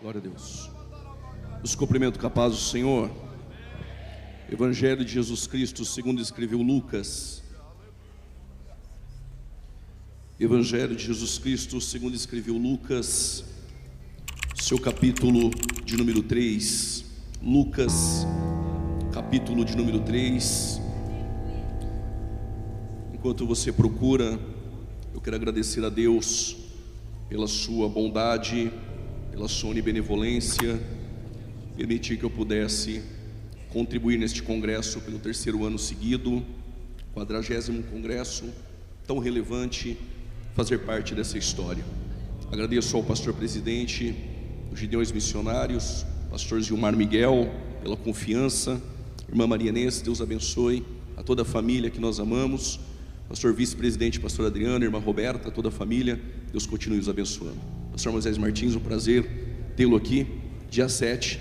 Glória a Deus. Os cumprimento com a paz do Senhor. Evangelho de Jesus Cristo segundo escreveu Lucas. Evangelho de Jesus Cristo segundo escreveu Lucas, seu capítulo de número 3. Lucas, capítulo de número 3. Enquanto você procura, eu quero agradecer a Deus pela sua bondade, pela sua onibenevolência, permitir que eu pudesse contribuir neste congresso pelo terceiro ano seguido, 40º congresso, tão relevante, fazer parte dessa história. Agradeço ao pastor presidente dos Gideões Missionários, pastor Gilmar Miguel, pela confiança, irmã Maria Inês, Deus abençoe, a toda a família que nós amamos, pastor vice-presidente, pastor Adriano, irmã Roberta, toda a família, Deus continue os abençoando. Pastor Moisés Martins, um prazer tê-lo aqui. Dia 7,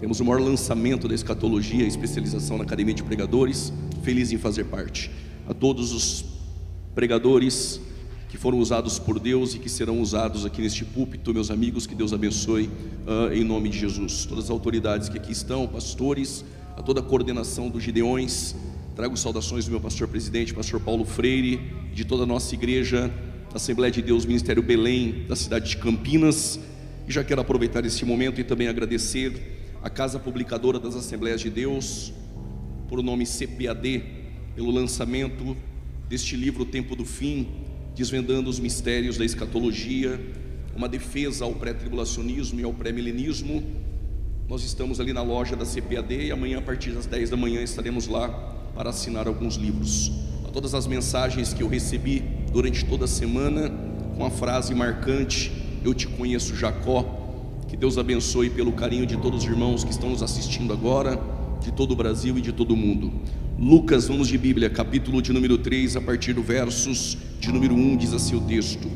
temos o maior lançamento da escatologia, especialização na Academia de Pregadores, feliz em fazer parte. A todos os pregadores que foram usados por Deus e que serão usados aqui neste púlpito, meus amigos, que Deus abençoe em nome de Jesus. Todas as autoridades que aqui estão, pastores, a toda a coordenação dos Gideões, trago saudações do meu pastor presidente, pastor Paulo Freire, de toda a nossa igreja, Assembleia de Deus, Ministério Belém, da cidade de Campinas. E já quero aproveitar esse momento e também agradecer a Casa Publicadora das Assembleias de Deus, por o nome CPAD, pelo lançamento deste livro, O Tempo do Fim, desvendando os mistérios da escatologia, uma defesa ao pré-tribulacionismo e ao pré-milenismo. Nós estamos ali na loja da CPAD e amanhã, a partir das 10 da manhã, estaremos lá para assinar alguns livros. A todas as mensagens que eu recebi durante toda a semana, com a frase marcante: eu te conheço, Jacó. Que Deus abençoe pelo carinho de todos os irmãos que estão nos assistindo agora, de todo o Brasil e de todo o mundo. Lucas, vamos de Bíblia, capítulo de número 3, a partir do versos de número 1, diz assim o texto: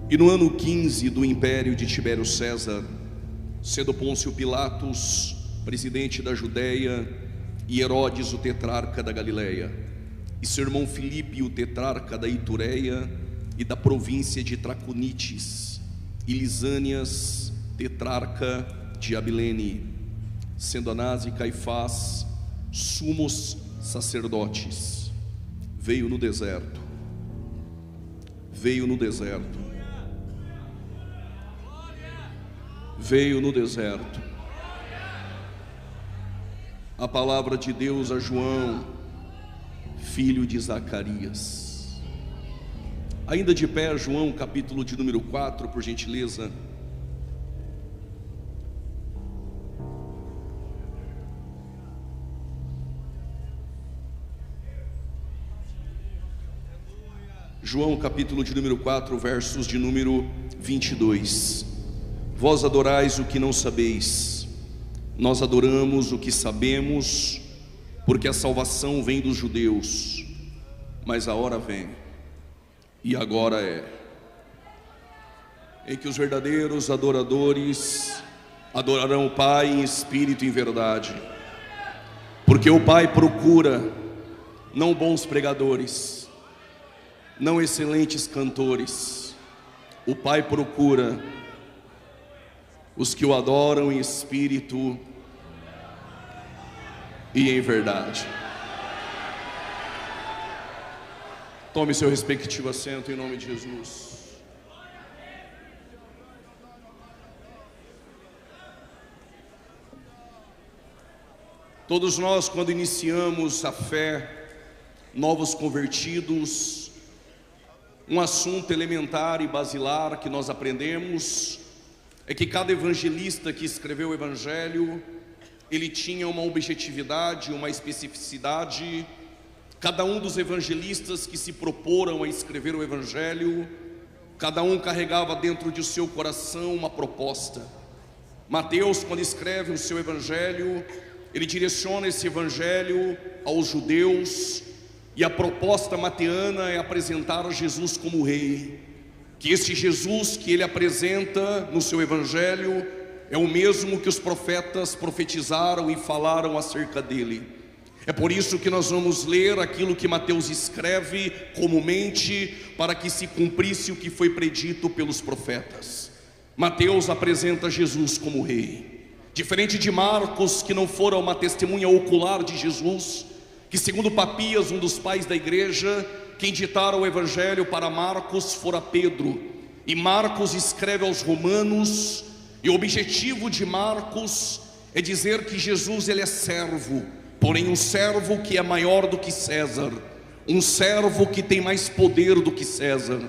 E no ano 15 do império de Tibério César, sendo Pôncio Pilatos presidente da Judéia, e Herodes o tetrarca da Galileia, e seu irmão Filipe o tetrarca da Itureia e da província de Traconites, e Lisânias tetrarca de Abilene, sendo Anás e Caifás sumos sacerdotes, veio no deserto a palavra de Deus a João, filho de Zacarias. Ainda de pé, João, capítulo de número 4, por gentileza. João, capítulo de número 4, versos de número 22. Vós adorais o que não sabeis, nós adoramos o que sabemos, porque a salvação vem dos judeus. Mas a hora vem, e agora é, em que os verdadeiros adoradores adorarão o Pai em espírito e em verdade, porque o Pai procura não bons pregadores, não excelentes cantores. O Pai procura os que o adoram em espírito e em verdade. Tome seu respectivo assento em nome de Jesus. Todos nós, quando iniciamos a fé, novos convertidos, um assunto elementar e basilar que nós aprendemos é que cada evangelista que escreveu o evangelho, ele tinha uma objetividade, uma especificidade. Cada um dos evangelistas que se proporam a escrever o evangelho, cada um carregava dentro de seu coração uma proposta. Mateus, quando escreve o seu evangelho, ele direciona esse evangelho aos judeus, e a proposta mateana é apresentar Jesus como rei. Que esse Jesus que ele apresenta no seu evangelho é o mesmo que os profetas profetizaram e falaram acerca dele. É por isso que nós vamos ler aquilo que Mateus escreve comumente, para que se cumprisse o que foi predito pelos profetas. Mateus apresenta Jesus como rei. Diferente de Marcos, que não fora uma testemunha ocular de Jesus, que segundo Papias, um dos pais da igreja, quem ditara o evangelho para Marcos fora Pedro. E Marcos escreve aos romanos, e o objetivo de Marcos é dizer que Jesus ele é servo, porém um servo que é maior do que César, um servo que tem mais poder do que César.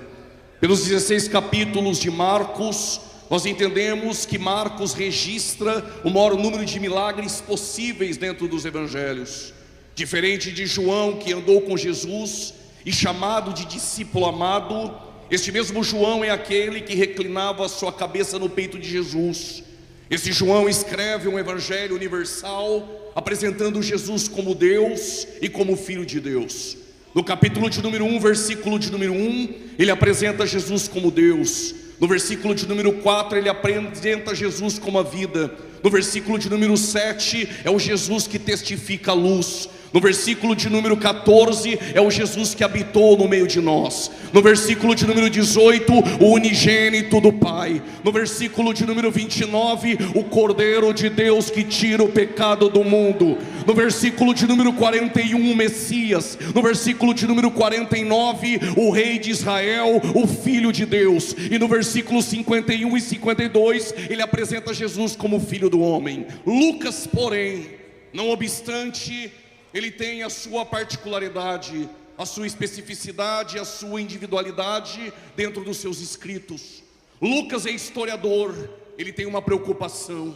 Pelos 16 capítulos de Marcos, nós entendemos que Marcos registra o maior número de milagres possíveis dentro dos evangelhos. Diferente de João, que andou com Jesus e chamado de discípulo amado, este mesmo João é aquele que reclinava a sua cabeça no peito de Jesus. Esse João escreve um evangelho universal, apresentando Jesus como Deus e como Filho de Deus. No capítulo de número 1, versículo de número 1, ele apresenta Jesus como Deus. No versículo de número 4, ele apresenta Jesus como a vida. No versículo de número 7, é o Jesus que testifica a luz. No versículo de número 14, é o Jesus que habitou no meio de nós. No versículo de número 18, o unigênito do Pai. No versículo de número 29, o Cordeiro de Deus que tira o pecado do mundo. No versículo de número 41, o Messias. No versículo de número 49, o Rei de Israel, o Filho de Deus. E no versículo 51 e 52, ele apresenta Jesus como Filho do Homem. Lucas, porém, não obstante, ele tem a sua particularidade, a sua especificidade, a sua individualidade dentro dos seus escritos. Lucas é historiador, ele tem uma preocupação,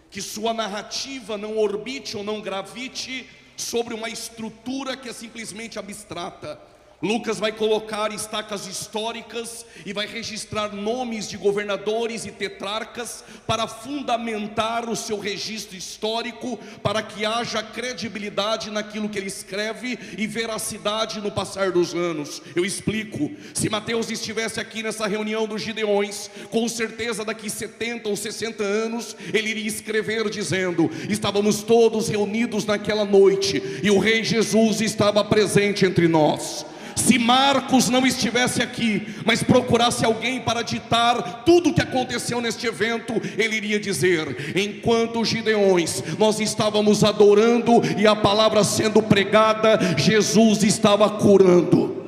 que sua narrativa não orbite ou não gravite sobre uma estrutura que é simplesmente abstrata. Lucas vai colocar estacas históricas e vai registrar nomes de governadores e tetrarcas para fundamentar o seu registro histórico, para que haja credibilidade naquilo que ele escreve e veracidade no passar dos anos. Eu explico. Se Mateus estivesse aqui nessa reunião dos Gideões, com certeza daqui 70 ou 60 anos ele iria escrever dizendo: estávamos todos reunidos naquela noite e o Rei Jesus estava presente entre nós. Se Marcos não estivesse aqui, mas procurasse alguém para ditar tudo o que aconteceu neste evento, ele iria dizer: enquanto os Gideões, nós estávamos adorando e a palavra sendo pregada, Jesus estava curando.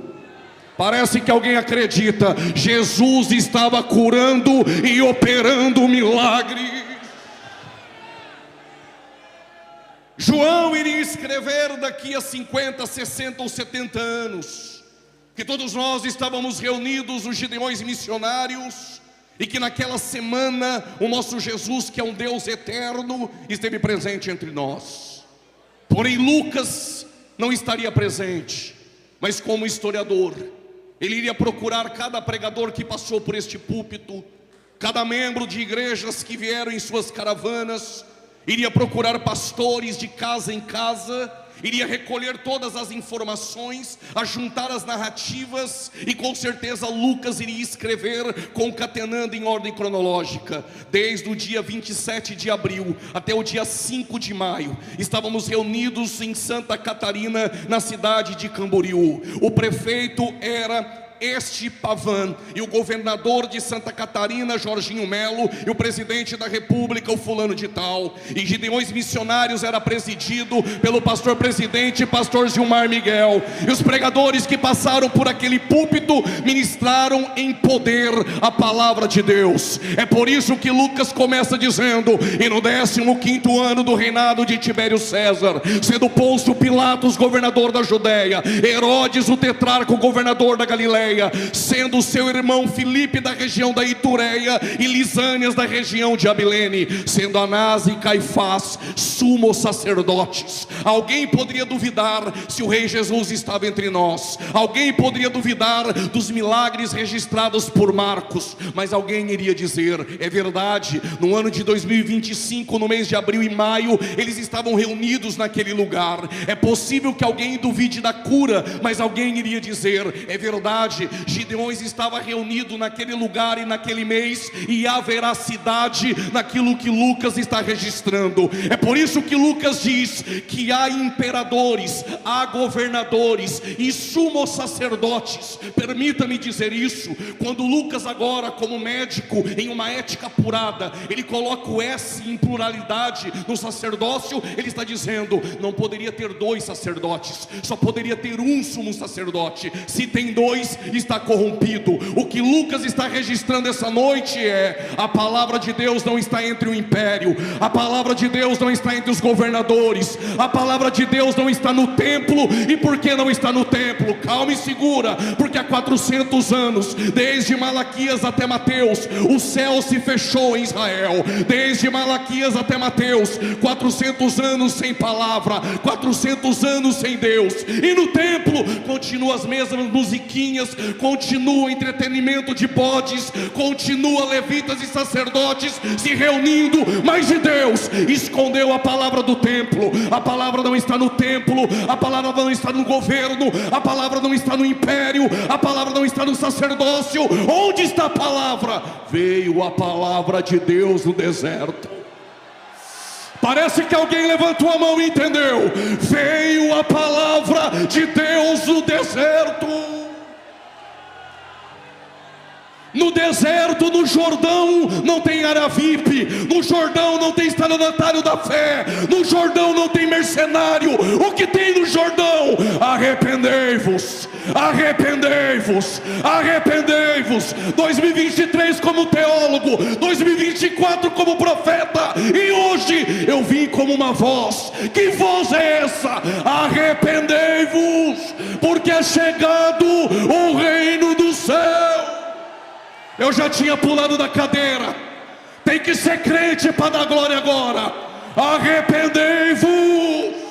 Parece que alguém acredita. Jesus estava curando e operando milagres. João iria escrever daqui a 50, 60 ou 70 anos que todos nós estávamos reunidos, os Gideões missionários, e que naquela semana o nosso Jesus, que é um Deus eterno, esteve presente entre nós. Porém Lucas não estaria presente, mas como historiador, ele iria procurar cada pregador que passou por este púlpito, cada membro de igrejas que vieram em suas caravanas, iria procurar pastores de casa em casa, iria recolher todas as informações, ajuntar as narrativas, e com certeza Lucas iria escrever concatenando em ordem cronológica. Desde o dia 27 de abril até o dia 5 de maio, estávamos reunidos em Santa Catarina, na cidade de Camboriú. O prefeito era este Pavan, e o governador de Santa Catarina, Jorginho Melo, e o presidente da república, o fulano de tal. E Gideões Missionários era presidido pelo pastor presidente, pastor Gilmar Miguel. E os pregadores que passaram por aquele púlpito ministraram em poder a palavra de Deus. É por isso que Lucas começa dizendo: e no 15º ano do reinado de Tibério César, sendo Pôncio Pilatos governador da Judéia, Herodes o tetrarca governador da Galileia, sendo seu irmão Filipe da região da Itureia e Lisânias da região de Abilene, sendo Anás e Caifás sumos sacerdotes. Alguém poderia duvidar se o Rei Jesus estava entre nós? Alguém poderia duvidar dos milagres registrados por Marcos? Mas alguém iria dizer: é verdade, no ano de 2025, no mês de abril e maio, eles estavam reunidos naquele lugar. É possível que alguém duvide da cura, mas alguém iria dizer: é verdade, verdade, Gideão estava reunido naquele lugar e naquele mês, e há veracidade naquilo que Lucas está registrando. É por isso que Lucas diz que há imperadores, há governadores e sumos sacerdotes. Permita-me dizer isso. Quando Lucas agora, como médico, em uma ética apurada, ele coloca o S em pluralidade no sacerdócio, ele está dizendo, não poderia ter dois sacerdotes, só poderia ter um sumo sacerdote. Se tem dois, está corrompido. O que Lucas está registrando essa noite é: a palavra de Deus não está entre o império, a palavra de Deus não está entre os governadores, a palavra de Deus não está no templo. E por que não está no templo? Calma e segura, porque há 400 anos, desde Malaquias até Mateus, o céu se fechou em Israel. Desde Malaquias até Mateus, 400 anos sem palavra, 400 anos sem Deus. E no templo continua as mesmas musiquinhas, continua o entretenimento de bodes, continua levitas e sacerdotes se reunindo, mas de Deus escondeu a palavra do templo. A palavra não está no templo, a palavra não está no governo, a palavra não está no império, a palavra não está no sacerdócio. Onde está a palavra? Veio a palavra de Deus no deserto. Parece que alguém levantou a mão e entendeu. Veio a palavra de Deus no deserto. No deserto, no Jordão, não tem área VIP. No Jordão não tem estelionatário da fé. No Jordão não tem mercenário. O que tem no Jordão? Arrependei-vos, arrependei-vos, arrependei-vos. 2023 como teólogo, 2024 como profeta, e hoje eu vim como uma voz. Que voz é essa? Arrependei-vos, porque é chegado o reino do céu. Eu já tinha pulado da cadeira. Tem que ser crente para dar glória agora. Arrependei-vos.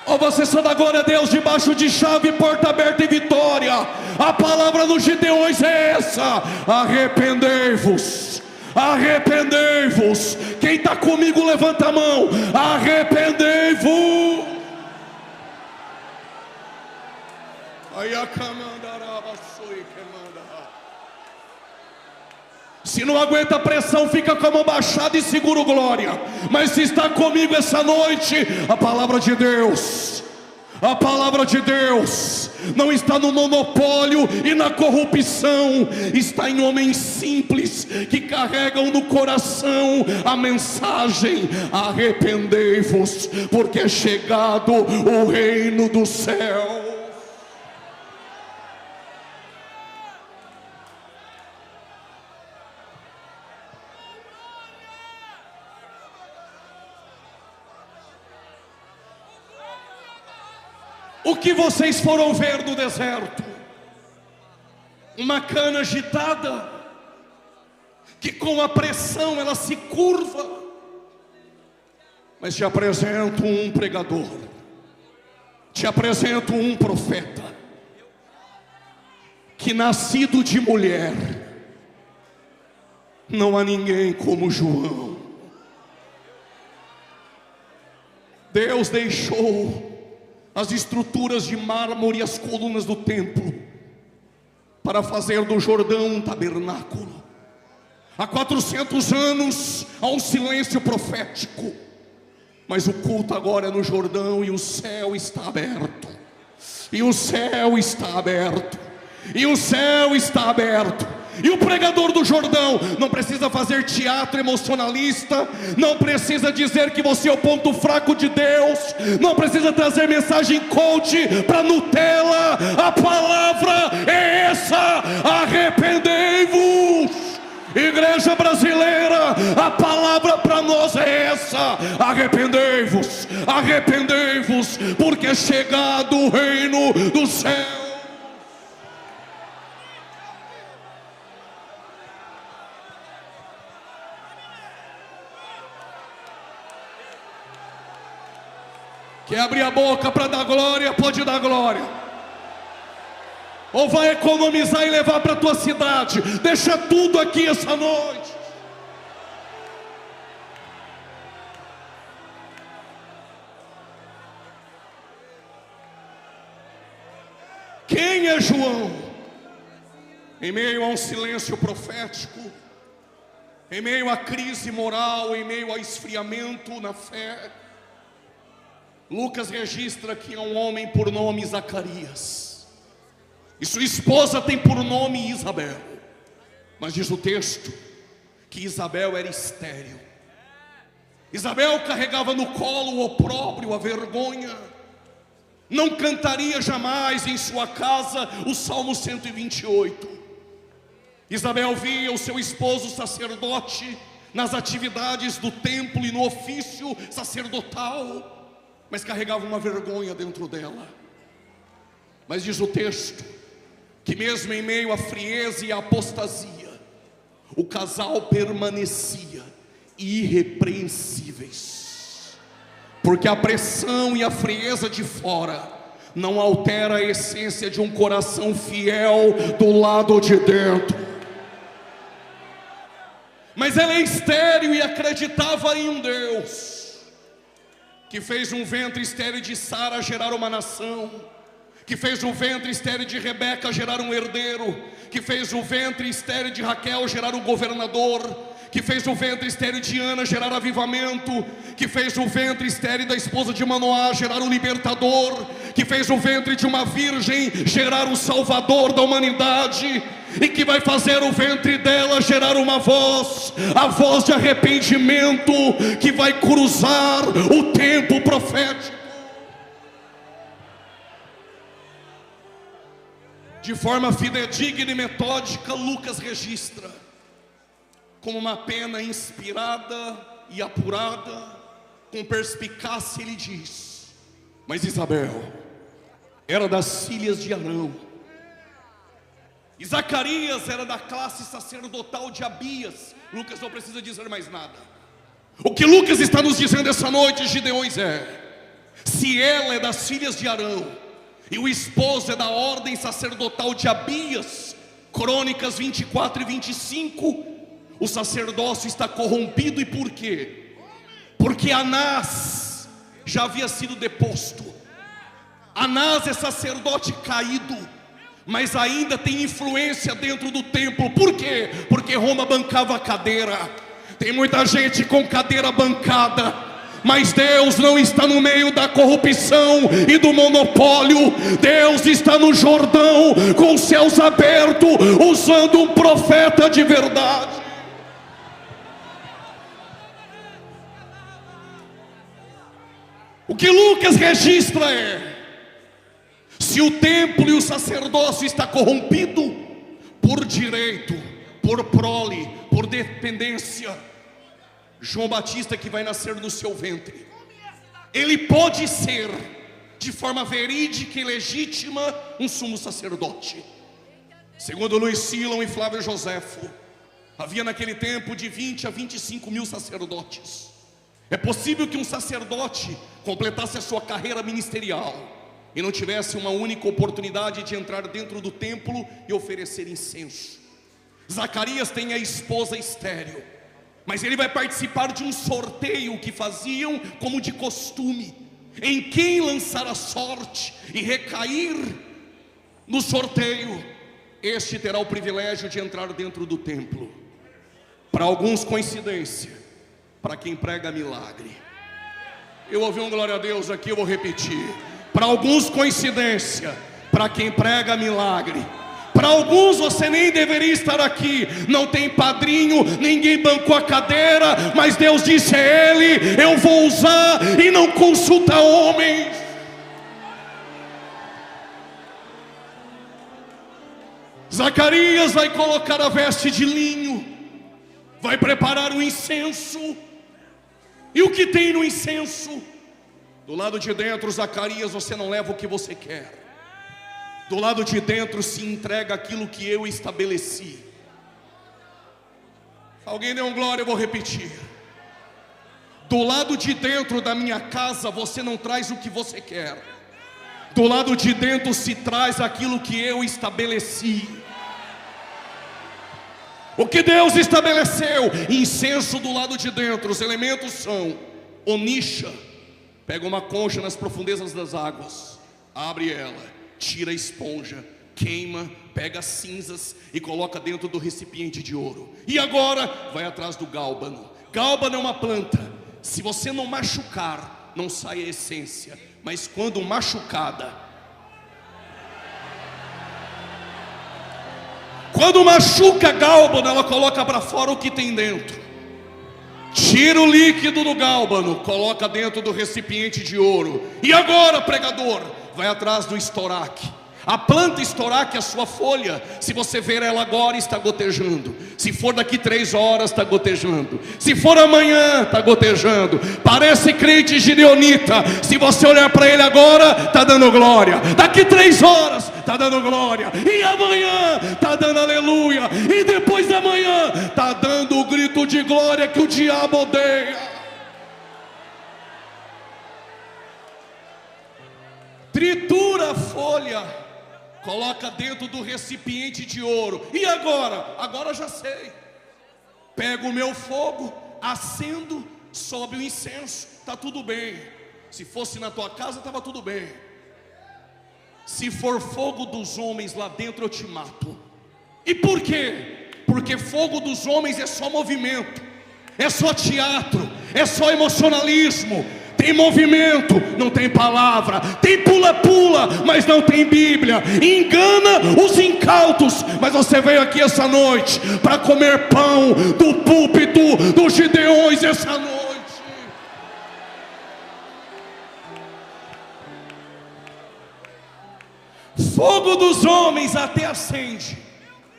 Ou você só dá glória a Deus debaixo de chave, porta aberta e vitória. A palavra dos Gideões é essa: arrependei-vos, arrependei-vos. Quem está comigo levanta a mão. Arrependei-vos. Aí a se não aguenta a pressão, fica com a mão baixada e segura o glória. Mas se está comigo essa noite, a palavra de Deus, a palavra de Deus não está no monopólio e na corrupção, está em homens simples que carregam no coração a mensagem: arrependei-vos, porque é chegado o reino do céu. O que vocês foram ver no deserto? Uma cana agitada, que com a pressão ela se curva. Mas te apresento um pregador, te apresento um profeta, que nascido de mulher, não há ninguém como João. Deus deixou as estruturas de mármore e as colunas do templo para fazer do Jordão um tabernáculo. Há 400 anos há um silêncio profético, mas o culto agora é no Jordão, e o céu está aberto, e o céu está aberto, e o céu está aberto. E o pregador do Jordão não precisa fazer teatro emocionalista, não precisa dizer que você é o ponto fraco de Deus, não precisa trazer mensagem coach para Nutella. A palavra é essa: arrependei-vos. Igreja brasileira, a palavra para nós é essa: arrependei-vos, arrependei-vos, porque é chegado o reino do céu. Quer abrir a boca para dar glória? Pode dar glória. Ou vai economizar e levar para a tua cidade? Deixa tudo aqui essa noite. Quem é João? Em meio a um silêncio profético, em meio à crise moral, em meio a esfriamento na fé, Lucas registra que é um homem por nome Zacarias, e sua esposa tem por nome Isabel. Mas diz o texto que Isabel era estéril. Isabel carregava no colo o opróbrio, a vergonha. Não cantaria jamais em sua casa o Salmo 128. Isabel via o seu esposo sacerdote nas atividades do templo e no ofício sacerdotal, mas carregava uma vergonha dentro dela. Mas diz o texto que mesmo em meio à frieza e à apostasia, o casal permanecia irrepreensíveis, porque a pressão e a frieza de fora não altera a essência de um coração fiel do lado de dentro. Mas ela é estéril e acreditava em um Deus que fez um ventre estéril de Sara gerar uma nação, que fez o ventre estéril de Rebeca gerar um herdeiro, que fez o ventre estéril de Raquel gerar um governador, que fez o ventre estéril de Ana gerar avivamento, que fez o ventre estéril da esposa de Manoá gerar um libertador, que fez o ventre de uma virgem gerar um salvador da humanidade, e que vai fazer o ventre dela gerar uma voz, a voz de arrependimento, que vai cruzar o tempo profético. De forma fidedigna e metódica, Lucas registra, como uma pena inspirada e apurada, com perspicácia ele diz: mas Isabel era das filhas de Arão, e Zacarias era da classe sacerdotal de Abias. Lucas não precisa dizer mais nada. O que Lucas está nos dizendo essa noite, Gideões, se ela é das filhas de Arão, e o esposo é da ordem sacerdotal de Abias, Crônicas 24 e 25, o sacerdócio está corrompido. E por quê? Porque Anás já havia sido deposto. Anás é sacerdote caído, mas ainda tem influência dentro do templo. Por quê? Porque Roma bancava a cadeira. Tem muita gente com cadeira bancada, mas Deus não está no meio da corrupção e do monopólio. Deus está no Jordão, com os céus abertos, usando um profeta de verdade. O que Lucas registra se o templo e o sacerdócio está corrompido por direito, por prole, por dependência, João Batista, que vai nascer no seu ventre, ele pode ser, de forma verídica e legítima, um sumo sacerdote. Segundo Luiz Silon e Flávio Joséfo, havia naquele tempo de 20 a 25 mil sacerdotes. É possível que um sacerdote completasse a sua carreira ministerial e não tivesse uma única oportunidade de entrar dentro do templo e oferecer incenso. Zacarias tem a esposa estéril, mas ele vai participar de um sorteio que faziam como de costume. Em quem lançar a sorte e recair no sorteio, este terá o privilégio de entrar dentro do templo. Para alguns, coincidência. Para quem prega milagre. Eu ouvi um glória a Deus aqui, eu vou repetir. Para alguns, coincidência. Para quem prega milagre. Para alguns, você nem deveria estar aqui. Não tem padrinho, ninguém bancou a cadeira, mas Deus disse a ele: eu vou usar, e não consulta homens. Zacarias vai colocar a veste de linho, vai preparar o incenso. E o que tem no incenso? Do lado de dentro, Zacarias, você não leva o que você quer. Do lado de dentro se entrega aquilo que eu estabeleci. Alguém deu um glória, eu vou repetir. Do lado de dentro da minha casa, você não traz o que você quer. Do lado de dentro se traz aquilo que eu estabeleci. O que Deus estabeleceu, incenso do lado de dentro. Os elementos são onixa, pega uma concha nas profundezas das águas, abre ela, tira a esponja, queima, pega as cinzas e coloca dentro do recipiente de ouro. E agora vai atrás do gálbano. Gálbano é uma planta. Se você não machucar, não sai a essência. Mas quando machucada, quando machuca gálbano, ela coloca para fora o que tem dentro. Tira o líquido do gálbano, coloca dentro do recipiente de ouro. E agora, pregador, vai atrás do estoraque. A planta estoraque, a sua folha, se você ver ela agora, está gotejando. Se for daqui 3 horas, está gotejando. Se for amanhã, está gotejando. Parece crente gideonita. Se você olhar para ele agora, está dando glória. Daqui 3 horas, está dando glória. E amanhã, está dando aleluia. E depois da manhã, está dando o grito de glória que o diabo odeia. Tritura a folha, coloca dentro do recipiente de ouro. E agora? Agora já sei. Pego o meu fogo, acendo, sobe o incenso, está tudo bem. Se fosse na tua casa, estava tudo bem. Se for fogo dos homens lá dentro, eu te mato. E por quê? Porque fogo dos homens é só movimento, é só teatro, é só emocionalismo. Tem movimento, não tem palavra. Tem pula-pula, mas não tem Bíblia. Engana os incautos. Mas você veio aqui essa noite para comer pão do púlpito dos Gideões essa noite. Fogo dos homens até acende.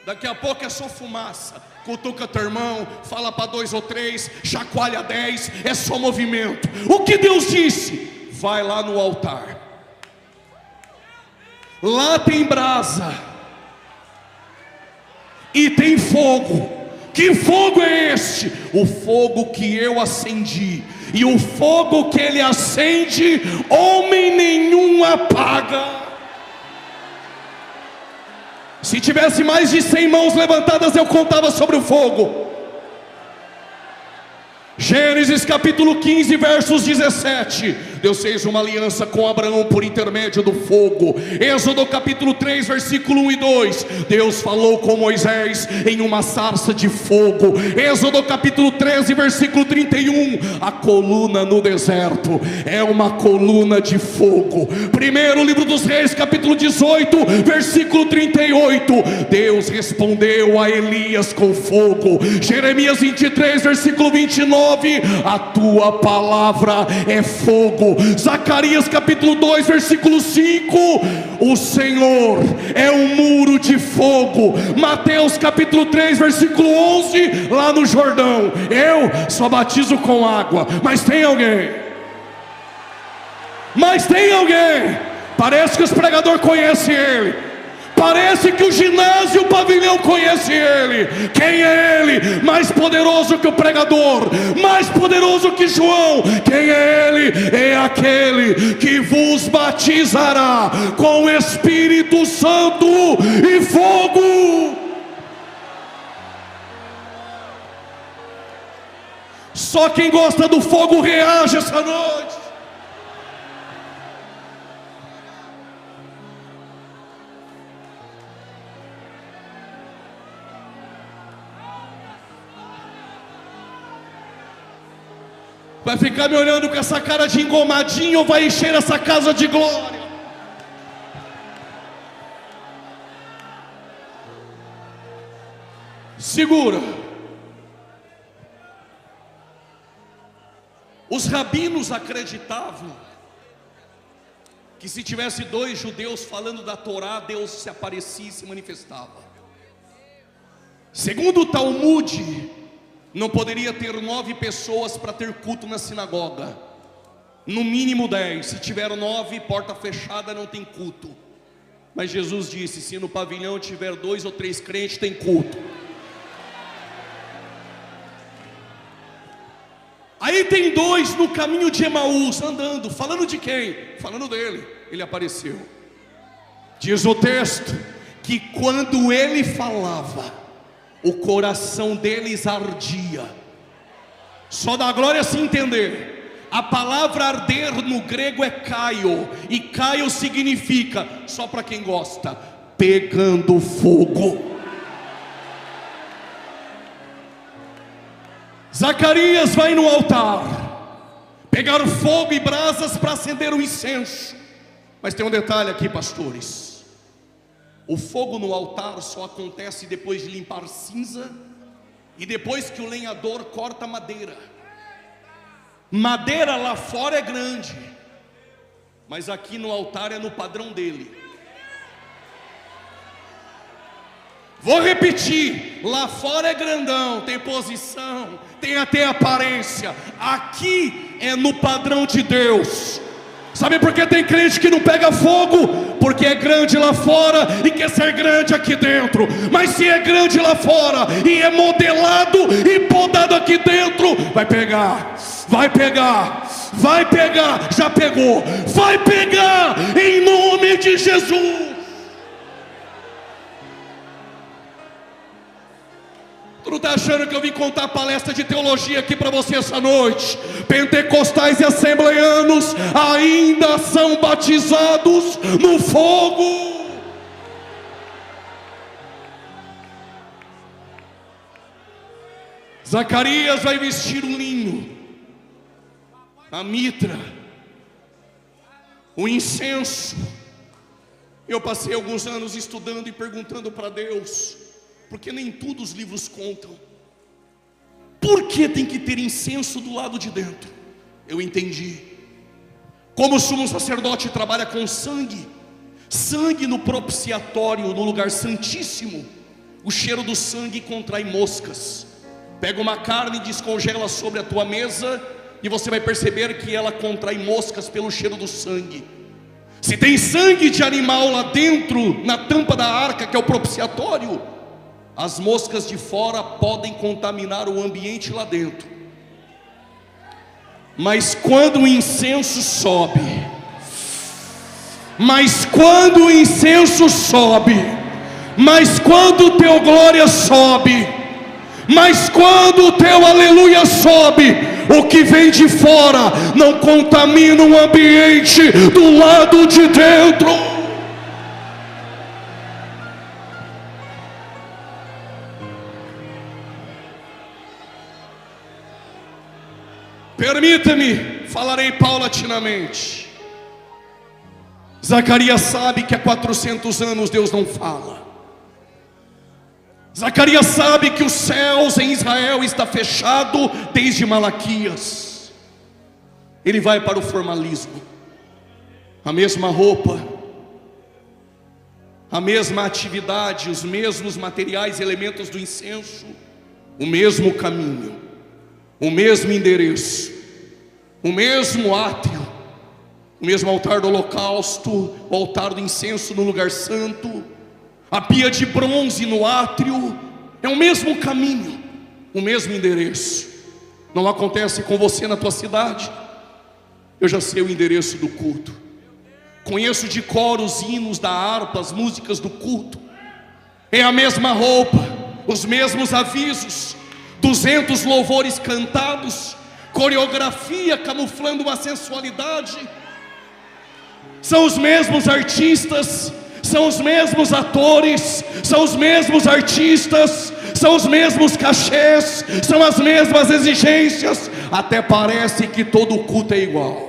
Daqui a pouco é só fumaça. Cutuca teu irmão, fala para 2 ou 3, chacoalha 10, é só movimento. O que Deus disse? Vai lá no altar. Lá tem brasa e tem fogo. Que fogo é este? O fogo que eu acendi. E o fogo que ele acende, homem nenhum apaga. Se tivesse mais de 100 mãos levantadas, eu contava sobre o fogo. Gênesis capítulo 15, versos 17. Deus fez uma aliança com Abraão por intermédio do fogo. Êxodo capítulo 3, versículo 1 e 2. Deus falou com Moisés em uma sarça de fogo. Êxodo capítulo 13, versículo 31. A coluna no deserto é uma coluna de fogo. Primeiro livro dos Reis, capítulo 18, versículo 38. Deus respondeu a Elias com fogo. Jeremias 23, versículo 29. A tua palavra é fogo. Zacarias capítulo 2, versículo 5. O Senhor é um muro de fogo. Mateus capítulo 3, versículo 11. Lá no Jordão, eu só batizo com água. Mas tem alguém? Parece que os pregadores conhecem ele. Parece que o ginásio, o pavilhão conhece ele. Quem é ele? Mais poderoso que o pregador, mais poderoso que João. Quem é ele? É aquele que vos batizará com o Espírito Santo e fogo. Só quem gosta do fogo reage essa noite. Vai ficar me olhando com essa cara de engomadinho ou vai encher essa casa de glória? Segura. Os rabinos acreditavam que se tivesse 2 judeus falando da Torá, Deus se aparecia e se manifestava. Segundo o Talmud, não poderia ter 9 pessoas para ter culto na sinagoga. No mínimo 10. Se tiver 9, porta fechada, não tem culto. Mas Jesus disse: se no pavilhão tiver 2 ou 3 crentes, tem culto. Aí tem 2 no caminho de Emaús, andando. Falando de quem? Falando dele. Ele apareceu. Diz o texto que quando ele falava, o coração deles ardia. Só dá glória se entender. A palavra arder no grego é kaio. E kaio significa, só para quem gosta, pegando fogo. Zacarias vai no altar, pegar fogo e brasas para acender o incenso. Mas tem um detalhe aqui, pastores: o fogo no altar só acontece depois de limpar cinza e depois que o lenhador corta madeira. Madeira lá fora é grande, mas aqui no altar é no padrão dele. Vou repetir: lá fora é grandão, tem posição, tem até aparência. Aqui é no padrão de Deus. Sabe por que tem crente que não pega fogo? Porque é grande lá fora e quer ser grande aqui dentro. Mas se é grande lá fora e é modelado e podado aqui dentro, vai pegar, vai pegar, vai pegar. Já pegou, vai pegar em nome de Jesus. Tu não está achando que eu vim contar palestra de teologia aqui para você essa noite? Pentecostais e assembleanos ainda são batizados no fogo. Zacarias vai vestir um linho, a mitra, o incenso. Eu passei alguns anos estudando e perguntando para Deus, porque nem tudo os livros contam. Por que tem que ter incenso do lado de dentro? Eu entendi. Como o sumo sacerdote trabalha com sangue, sangue no propiciatório, no lugar santíssimo, o cheiro do sangue contrai moscas. Pega uma carne e descongela sobre a tua mesa, e você vai perceber que ela contrai moscas pelo cheiro do sangue. Se tem sangue de animal lá dentro, na tampa da arca, que é o propiciatório, as moscas de fora podem contaminar o ambiente lá dentro. Mas quando o incenso sobe, mas quando o incenso sobe, mas quando o teu glória sobe, mas quando o teu aleluia sobe, o que vem de fora não contamina o ambiente do lado de dentro. Permita-me, falarei paulatinamente. Zacarias sabe que há 400 anos Deus não fala. Zacarias sabe que os céus em Israel está fechado desde Malaquias. Ele vai para o formalismo. A mesma roupa, a mesma atividade, os mesmos materiais, elementos do incenso, o mesmo caminho, o mesmo endereço, o mesmo átrio, o mesmo altar do holocausto, o altar do incenso no lugar santo, a pia de bronze no átrio. É o mesmo caminho, o mesmo endereço. Não acontece com você na tua cidade? Eu já sei o endereço do culto, conheço de cor os hinos da harpa, as músicas do culto. É a mesma roupa, os mesmos avisos, 200 louvores cantados, coreografia camuflando uma sensualidade. São os mesmos artistas, são os mesmos atores, são os mesmos artistas, são os mesmos cachês, são as mesmas exigências. Até parece que todo o culto é igual.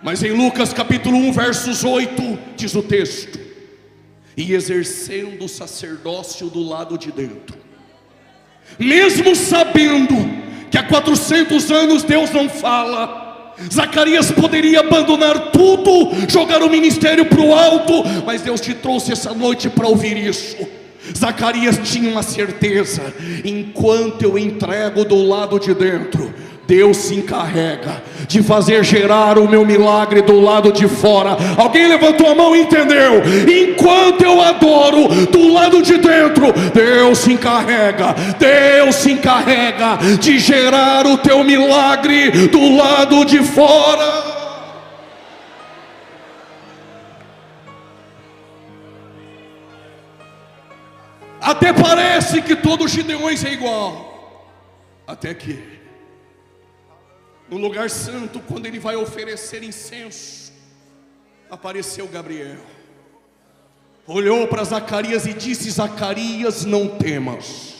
Mas em Lucas capítulo 1 versos 8 diz o texto: e exercendo o sacerdócio do lado de dentro, mesmo sabendo que há 400 anos Deus não fala, Zacarias poderia abandonar tudo, jogar o ministério para o alto, mas Deus te trouxe essa noite para ouvir isso. Zacarias tinha uma certeza: enquanto eu entrego do lado de dentro, Deus se encarrega de fazer gerar o meu milagre do lado de fora. Alguém levantou a mão e entendeu? Enquanto eu adoro do lado de dentro, Deus se encarrega de gerar o teu milagre do lado de fora. Até parece que todos os Gideões é igual, até que no lugar santo, quando ele vai oferecer incenso, apareceu Gabriel, olhou para Zacarias e disse: Zacarias, não temas.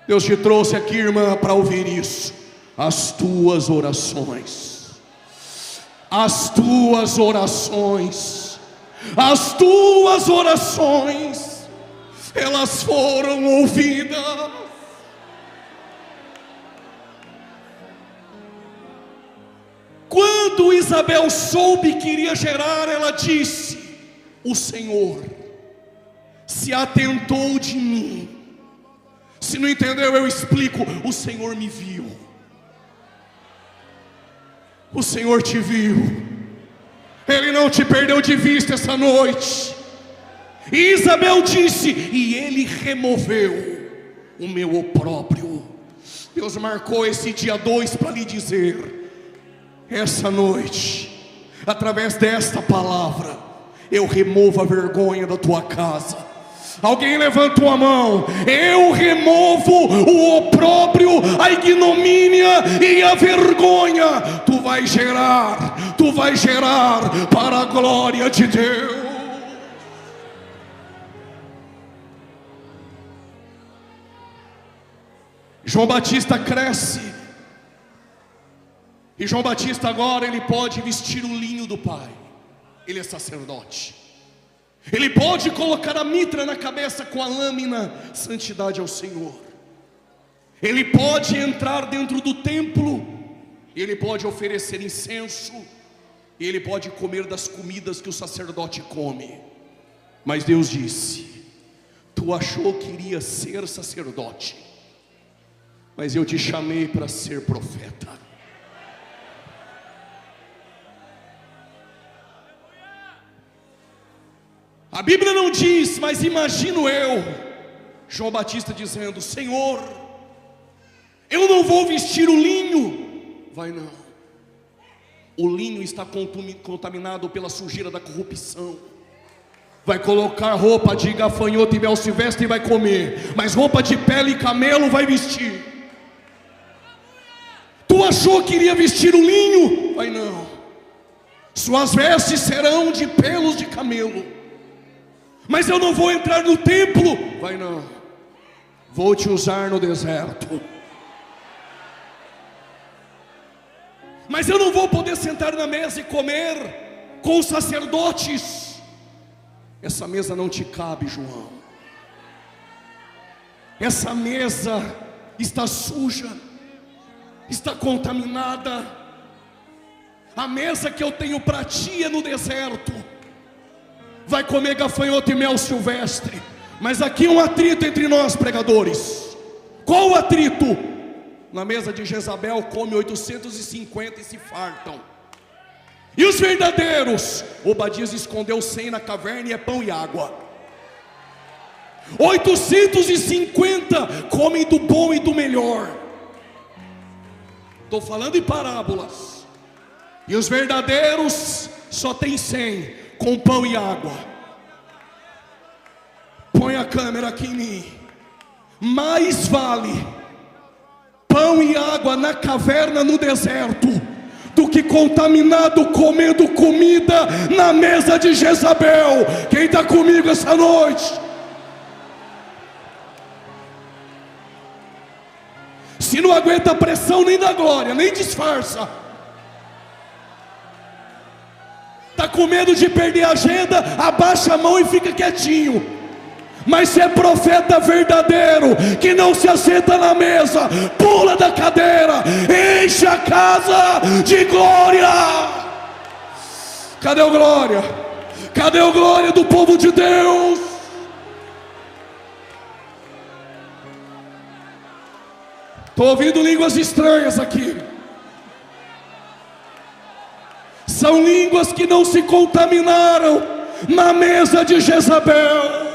Deus te trouxe aqui, irmã, para ouvir isso. As tuas orações, as tuas orações, as tuas orações, elas foram ouvidas. Quando Isabel soube que iria gerar, ela disse: o Senhor se atentou de mim. Se não entendeu, eu explico. O Senhor me viu. O Senhor te viu. Ele não te perdeu de vista essa noite. E Isabel disse: e Ele removeu o meu opróbrio. Deus marcou esse dia 2 para lhe dizer: essa noite, através desta palavra, eu removo a vergonha da tua casa. Alguém levantou a mão. Eu removo o opróbrio, a ignomínia e a vergonha. Tu vai gerar para a glória de Deus. João Batista cresce, e João Batista agora ele pode vestir o linho do Pai. Ele é sacerdote. Ele pode colocar a mitra na cabeça com a lâmina, santidade ao Senhor. Ele pode entrar dentro do templo, ele pode oferecer incenso, e ele pode comer das comidas que o sacerdote come. Mas Deus disse: tu achou que iria ser sacerdote, mas eu te chamei para ser profeta. A Bíblia não diz, mas imagino eu, João Batista dizendo: Senhor, eu não vou vestir o linho. Vai não. O linho está contaminado pela sujeira da corrupção. Vai colocar roupa de gafanhoto e mel silvestre e vai comer, mas roupa de pele e camelo vai vestir. Tu achou que iria vestir o linho? Vai não. Suas vestes serão de pelos de camelo. Mas eu não vou entrar no templo. Vai não. Vou te usar no deserto. Mas eu não vou poder sentar na mesa e comer com os sacerdotes. Essa mesa não te cabe, João. Essa mesa está suja, está contaminada. A mesa que eu tenho para ti é no deserto. Vai comer gafanhoto e mel silvestre. Mas aqui um atrito entre nós, pregadores. Qual o atrito? Na mesa de Jezabel come 850 e se fartam. E os verdadeiros? Obadias escondeu 100 na caverna e é pão e água. 850 comem do bom e do melhor. Estou falando em parábolas. E os verdadeiros só tem 100 com pão e água. Põe a câmera aqui em mim. Mais vale pão e água na caverna no deserto do que contaminado comendo comida na mesa de Jezabel. Quem está comigo essa noite? Se não aguenta a pressão, nem dá glória, nem disfarça. Está com medo de perder a agenda? Abaixa a mão e fica quietinho. Mas se é profeta verdadeiro, que não se assenta na mesa, pula da cadeira, enche a casa de glória. Cadê o glória? Cadê o glória do povo de Deus? Estou ouvindo línguas estranhas aqui. São línguas que não se contaminaram na mesa de Jezabel.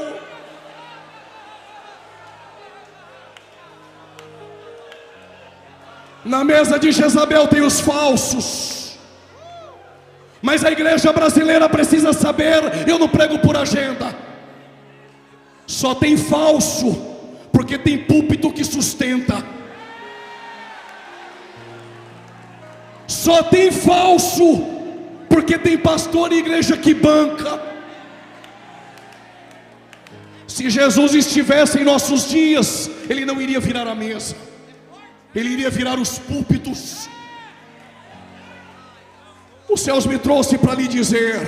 Na mesa de Jezabel tem os falsos. Mas a igreja brasileira precisa saber, eu não prego por agenda. Só tem falso, porque tem púlpito que sustenta. Só tem falso, porque tem pastor e igreja que banca. Se Jesus estivesse em nossos dias, Ele não iria virar a mesa, Ele iria virar os púlpitos. Os céus me trouxe para lhe dizer: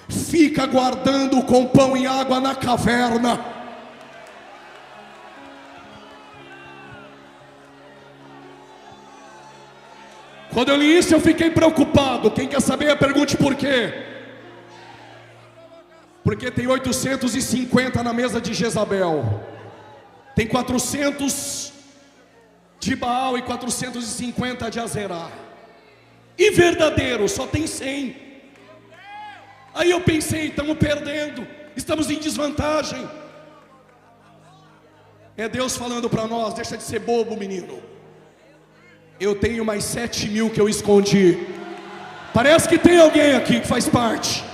fica aguardando com pão e água na caverna. Quando eu li isso, eu fiquei preocupado. Quem quer saber, pergunte por quê. Porque tem 850 na mesa de Jezabel, tem 400 de Baal e 450 de Azerá, e verdadeiro só tem 100. Aí eu pensei: estamos perdendo, estamos em desvantagem. É Deus falando para nós: deixa de ser bobo, menino. Eu tenho mais 7.000 que eu escondi. Parece que tem alguém aqui que faz parte.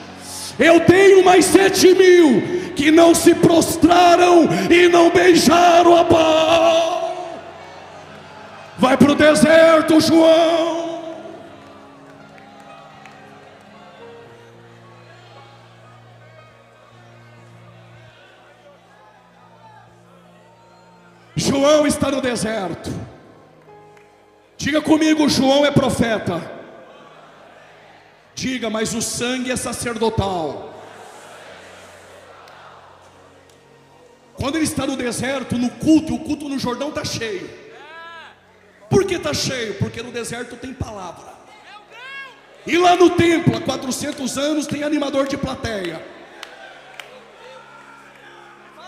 Eu tenho mais 7.000 que não se prostraram e não beijaram a Baal. Vai para o deserto, João. João está no deserto. Diga comigo: João é profeta. Diga: mas o sangue é sacerdotal. Quando ele está no deserto, no culto, o culto no Jordão está cheio. Por que está cheio? Porque no deserto tem palavra. E lá no templo, há 400 anos, tem animador de plateia.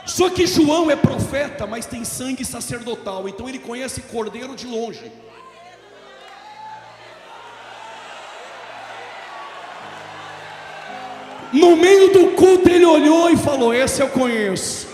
Só que João é profeta, mas tem sangue sacerdotal. Então ele conhece cordeiro de longe. No meio do culto ele olhou e falou: esse eu conheço.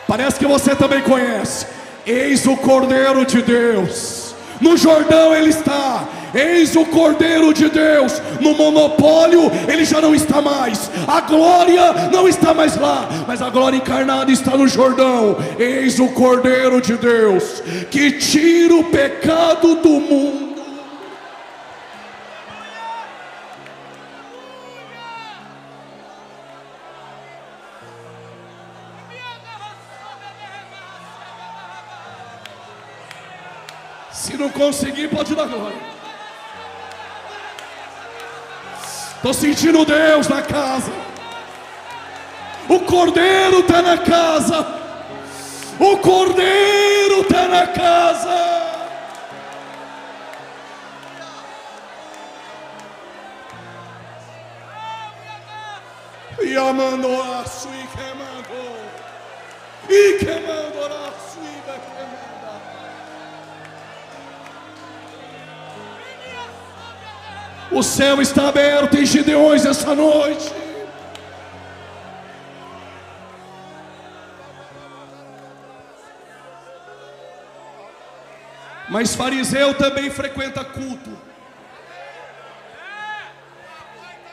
Parece que você também conhece. Eis o Cordeiro de Deus. No Jordão ele está. Eis o Cordeiro de Deus. No monopólio ele já não está mais. A glória não está mais lá, mas a glória encarnada está no Jordão. Eis o Cordeiro de Deus, que tira o pecado do mundo. Se não conseguir, pode dar glória. Estou sentindo Deus na casa. O Cordeiro está na casa. O Cordeiro está na casa. E amando a sua e queimando a sua O céu está aberto em Gideões essa noite. Mas fariseu também frequenta culto.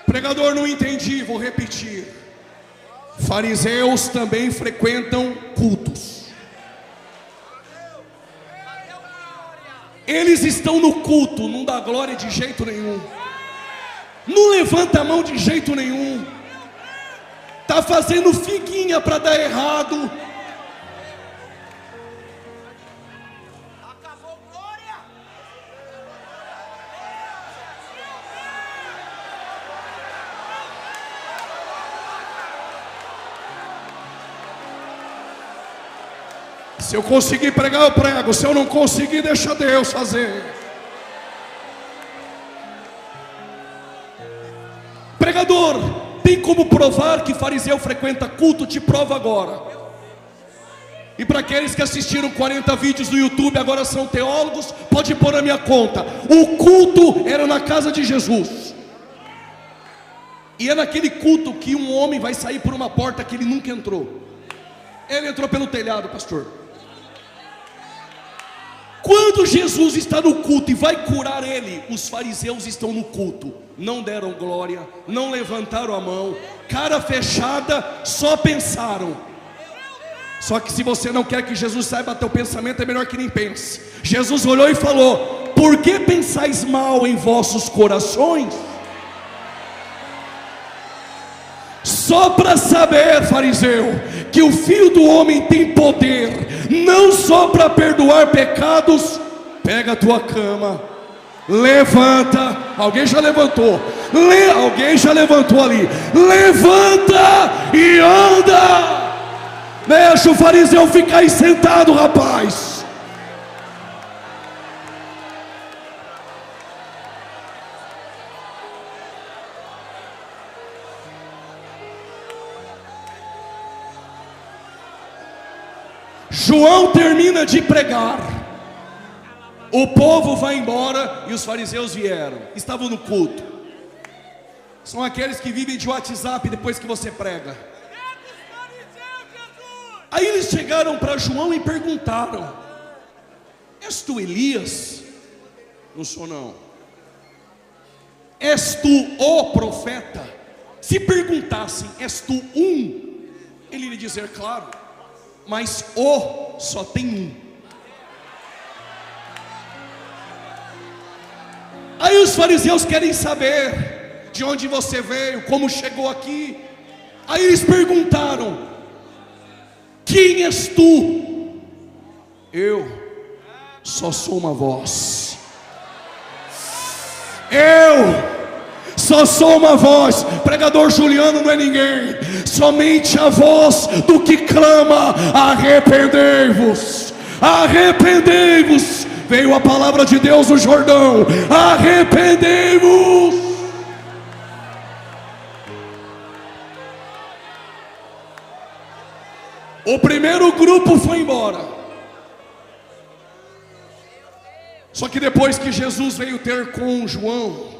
Pregador, não entendi, vou repetir. Fariseus também frequentam cultos. Eles estão no culto, não dá glória de jeito nenhum, não levanta a mão de jeito nenhum, está fazendo figuinha para dar errado. Acabou glória. Se eu conseguir pregar, eu prego. Se eu não conseguir, deixa Deus fazer. Pregador, tem como provar que fariseu frequenta culto? Te prova agora. E para aqueles que assistiram 40 vídeos no YouTube, agora são teólogos, pode pôr na minha conta. O culto era na casa de Jesus. E é naquele culto que um homem vai sair por uma porta que ele nunca entrou. Ele entrou pelo telhado, pastor. Quando Jesus está no culto e vai curar ele, os fariseus estão no culto, não deram glória, não levantaram a mão, cara fechada, só pensaram. Só que se você não quer que Jesus saiba teu pensamento, é melhor que nem pense. Jesus olhou e falou: por que pensais mal em vossos corações? Só para saber, fariseu, que o Filho do Homem tem poder, não só para perdoar pecados, pega a tua cama, levanta. Alguém já levantou? Alguém já levantou ali? Levanta e anda. Deixa o fariseu ficar aí sentado, rapaz. João termina de pregar, o povo vai embora e os fariseus vieram, estavam no culto. São aqueles que vivem de WhatsApp depois que você prega. Aí eles chegaram para João e perguntaram: és tu Elias? Não sou não. És tu o profeta? Se perguntassem: és tu um? Ele iria dizer: claro, mas o só tem um. Aí os fariseus querem saber de onde você veio, como chegou aqui. Aí eles perguntaram: quem és tu? Eu só sou uma voz. Eu só sou uma voz. Pregador Juliano não é ninguém, somente a voz do que clama: arrependei-vos, arrependei-vos. Veio a palavra de Deus no Jordão: arrependei-vos. O primeiro grupo foi embora. Só que depois que Jesus veio ter com João,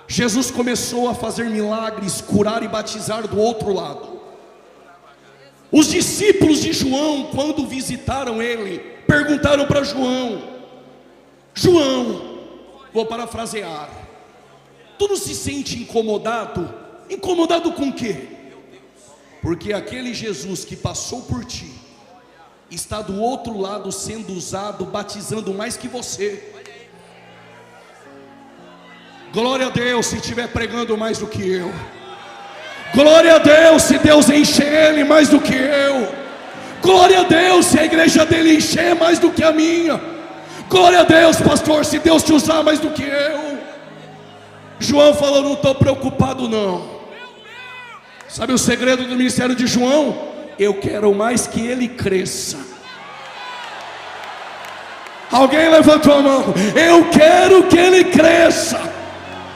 Jesus começou a fazer milagres, curar e batizar do outro lado. Os discípulos de João, quando visitaram ele, perguntaram para João: João, vou parafrasear, tu não se sente incomodado? Incomodado com o quê? Porque aquele Jesus que passou por ti está do outro lado sendo usado, batizando mais que você. Glória a Deus se estiver pregando mais do que eu. Glória a Deus se Deus encher ele mais do que eu. Glória a Deus se a igreja dele encher mais do que a minha. Glória a Deus, pastor, se Deus te usar mais do que eu. João falou: não estou preocupado não. Sabe o segredo do ministério de João? Eu quero mais que ele cresça. Alguém levantou a mão. Eu quero que ele cresça,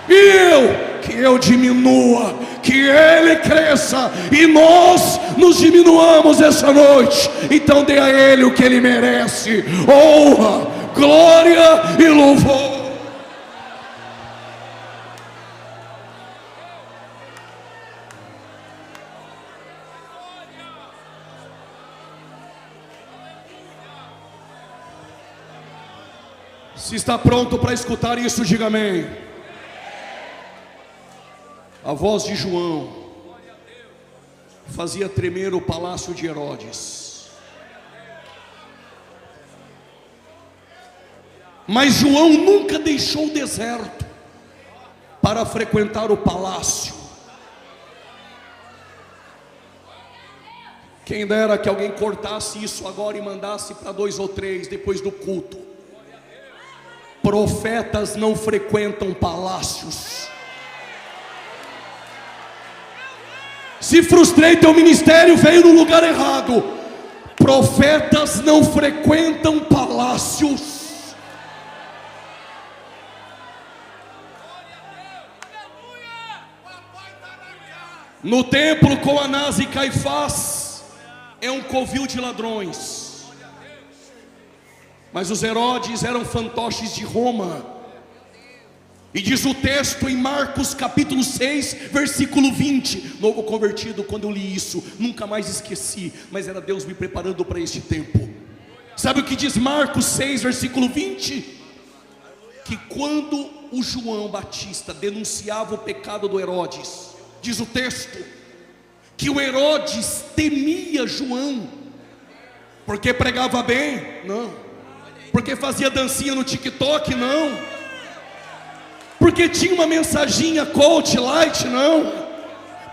e que eu diminua, que ele cresça e nós nos diminuamos essa noite. Então dê a ele o que ele merece: honra, glória e louvor. Se está pronto para escutar isso, diga amém. A voz de João fazia tremer o palácio de Herodes. Mas João nunca deixou o deserto para frequentar o palácio. Quem dera que alguém cortasse isso agora e mandasse para 2 ou 3 depois do culto. Profetas não frequentam palácios. Se frustrei, teu ministério veio no lugar errado. Profetas não frequentam palácios. No templo com Anás e Caifás é um covil de ladrões. Mas os Herodes eram fantoches de Roma. E diz o texto em Marcos capítulo 6, versículo 20. Novo convertido, quando eu li isso, nunca mais esqueci. Mas era Deus me preparando para este tempo. Sabe o que diz Marcos 6, versículo 20? Que quando o João Batista denunciava o pecado do Herodes, diz o texto, que o Herodes temia João. Porque pregava bem? Não. Porque fazia dancinha no TikTok? Não. Porque tinha uma mensaginha coach light? Não.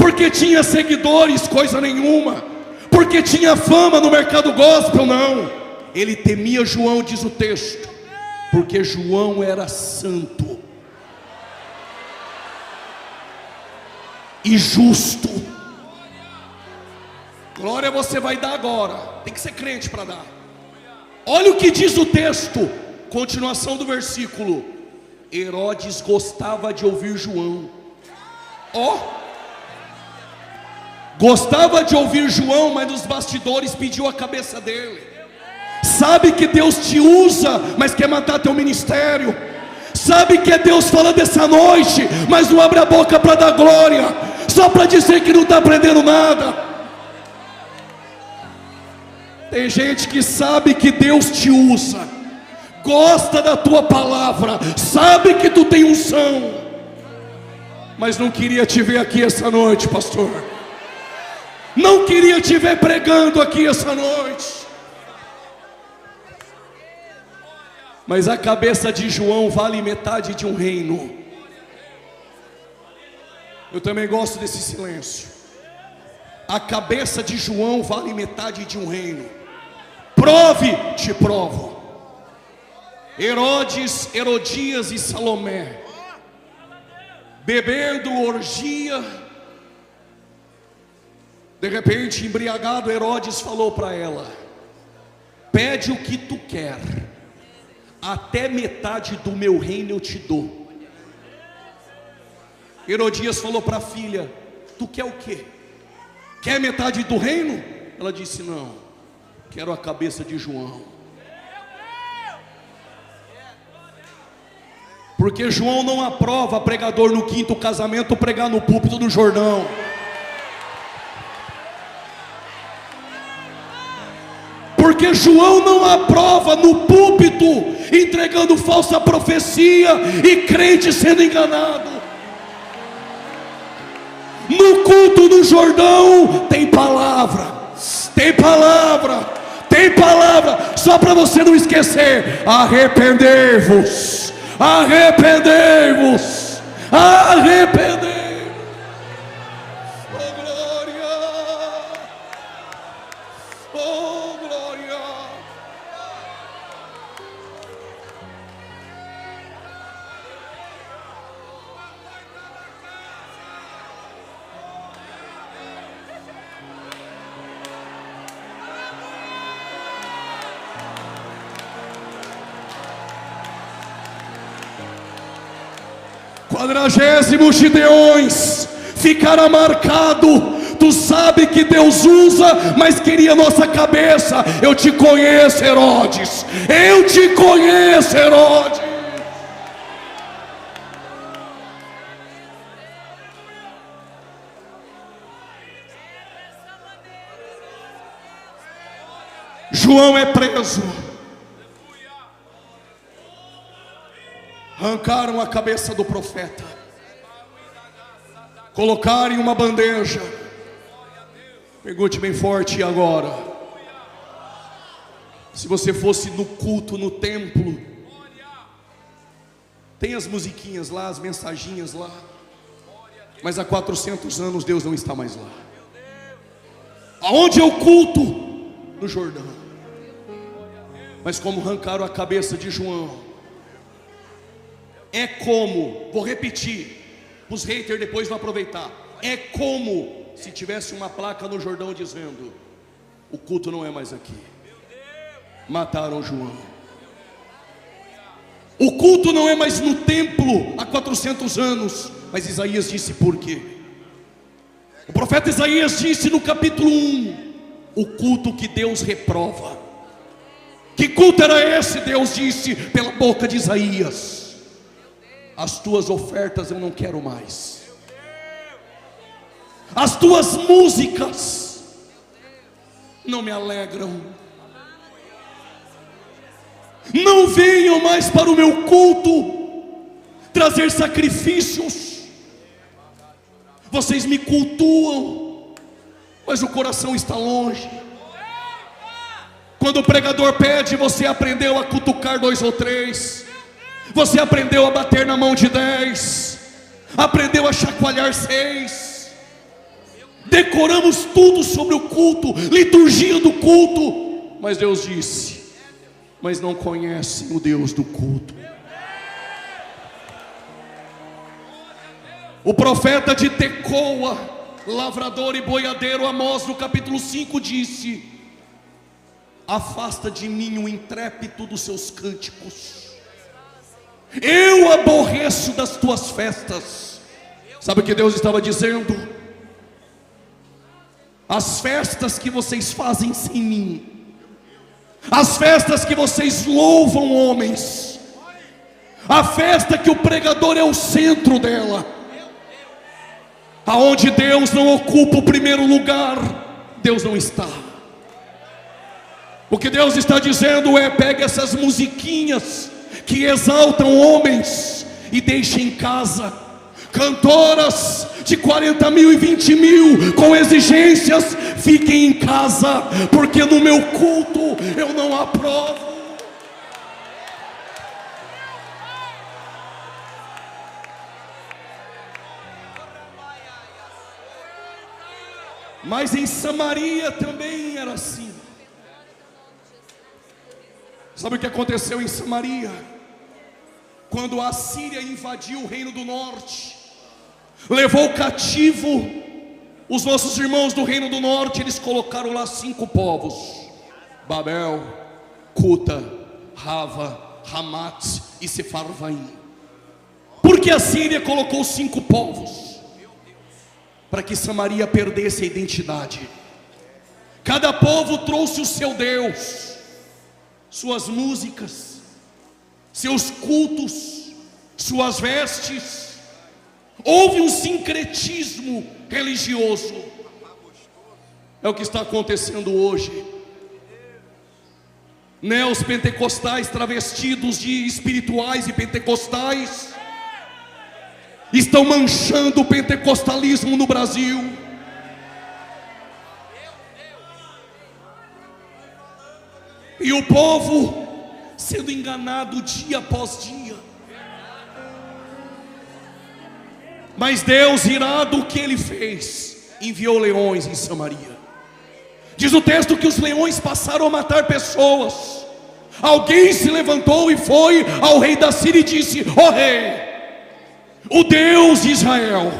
porque tinha seguidores, coisa nenhuma, porque tinha fama no mercado gospel, não. Ele temia João, diz o texto, porque João era santo e justo. Glória você vai dar agora, tem que ser crente para dar. Olha o que diz o texto, continuação do versículo: Herodes gostava de ouvir João. Gostava de ouvir João, mas nos bastidores pediu a cabeça dele. Sabe que Deus te usa, mas quer matar teu ministério. Sabe que é Deus falando essa noite, mas não abre a boca para dar glória, só para dizer que não está aprendendo nada. Tem gente que sabe que Deus te usa, gosta da tua palavra, sabe que tu tem unção, mas não queria te ver aqui essa noite, pastor. Não queria te ver pregando aqui essa noite. Mas a cabeça de João vale metade de um reino. Eu também gosto desse silêncio. A cabeça de João vale metade de um reino. Prove, te provo. Herodes, Herodias e Salomé, bebendo orgia. De repente, embriagado, Herodes falou para ela: pede o que tu quer, até metade do meu reino eu te dou. Herodias falou para a filha: tu quer o quê? Quer metade do reino? Ela disse: não, quero a cabeça de João. Porque João não aprova pregador no quinto casamento pregar no púlpito do Jordão. Porque João não aprova no púlpito entregando falsa profecia e crente sendo enganado. No culto do Jordão tem palavra, tem palavra, tem palavra. Só para você não esquecer: arrependei-vos, arrependei-vos, arrependei-vos. Oh glória, oh glória. Quadragésimo Gideões, ficará marcado. Tu sabe que Deus usa, mas queria nossa cabeça. Eu te conheço, Herodes, eu te conheço, Herodes. João é preso. Arrancaram a cabeça do profeta, colocaram em uma bandeja. Pergunte bem forte: e agora? Se você fosse no culto, no templo, tem as musiquinhas lá, as mensaginhas lá, mas há 400 anos Deus não está mais lá. Aonde é o culto? No Jordão. Mas como arrancaram a cabeça de João, é como, vou repetir, os haters depois vão aproveitar. É como se tivesse uma placa no Jordão dizendo: o culto não é mais aqui. Mataram João. O culto não é mais no templo há 400 anos. Mas Isaías disse por quê? O profeta Isaías disse no capítulo 1: o culto que Deus reprova. Que culto era esse? Deus disse pela boca de Isaías: as tuas ofertas eu não quero mais. As tuas músicas não me alegram. Não venham mais para o meu culto trazer sacrifícios. Vocês me cultuam, mas o coração está longe. Quando o pregador pede, você aprendeu a cutucar 2 ou 3. Você aprendeu a bater na mão de 10, aprendeu a chacoalhar 6. decoramos tudo sobre o culto, liturgia do culto, mas Deus disse: mas não conhecem o Deus do culto. O profeta de Tecoa, lavrador e boiadeiro, Amós, no capítulo 5, disse: afasta de mim o intrépito dos seus cânticos, eu aborreço das tuas festas. Sabe o que Deus estava dizendo? As festas que vocês fazem sem mim, as festas que vocês louvam homens, a festa que o pregador é o centro dela, aonde Deus não ocupa o primeiro lugar, Deus não está. O que Deus está dizendo é: pegue essas musiquinhas que exaltam homens e deixe em casa cantoras de 40 mil e 20 mil com exigências, fiquem em casa, porque no meu culto eu não aprovo. Mas em Samaria também era assim. Sabe o que aconteceu em Samaria? Quando a Síria invadiu o reino do norte, levou cativo os nossos irmãos do reino do norte, eles colocaram lá 5 povos: Babel, Cuta, Rava, Hamat e Sefarvaim. Por que a Síria colocou 5 povos? Para que Samaria perdesse a identidade. Cada povo trouxe o seu Deus, suas músicas, seus cultos, suas vestes. Houve um sincretismo religioso. É o que está acontecendo hoje. Neos pentecostais travestidos de espirituais e pentecostais estão manchando o pentecostalismo no Brasil. E o povo sendo enganado dia após dia. Mas Deus, irado, o que Ele fez? Enviou leões em Samaria. Diz o texto que os leões passaram a matar pessoas. Alguém se levantou e foi ao rei da Síria e disse: ó rei, o Deus de Israel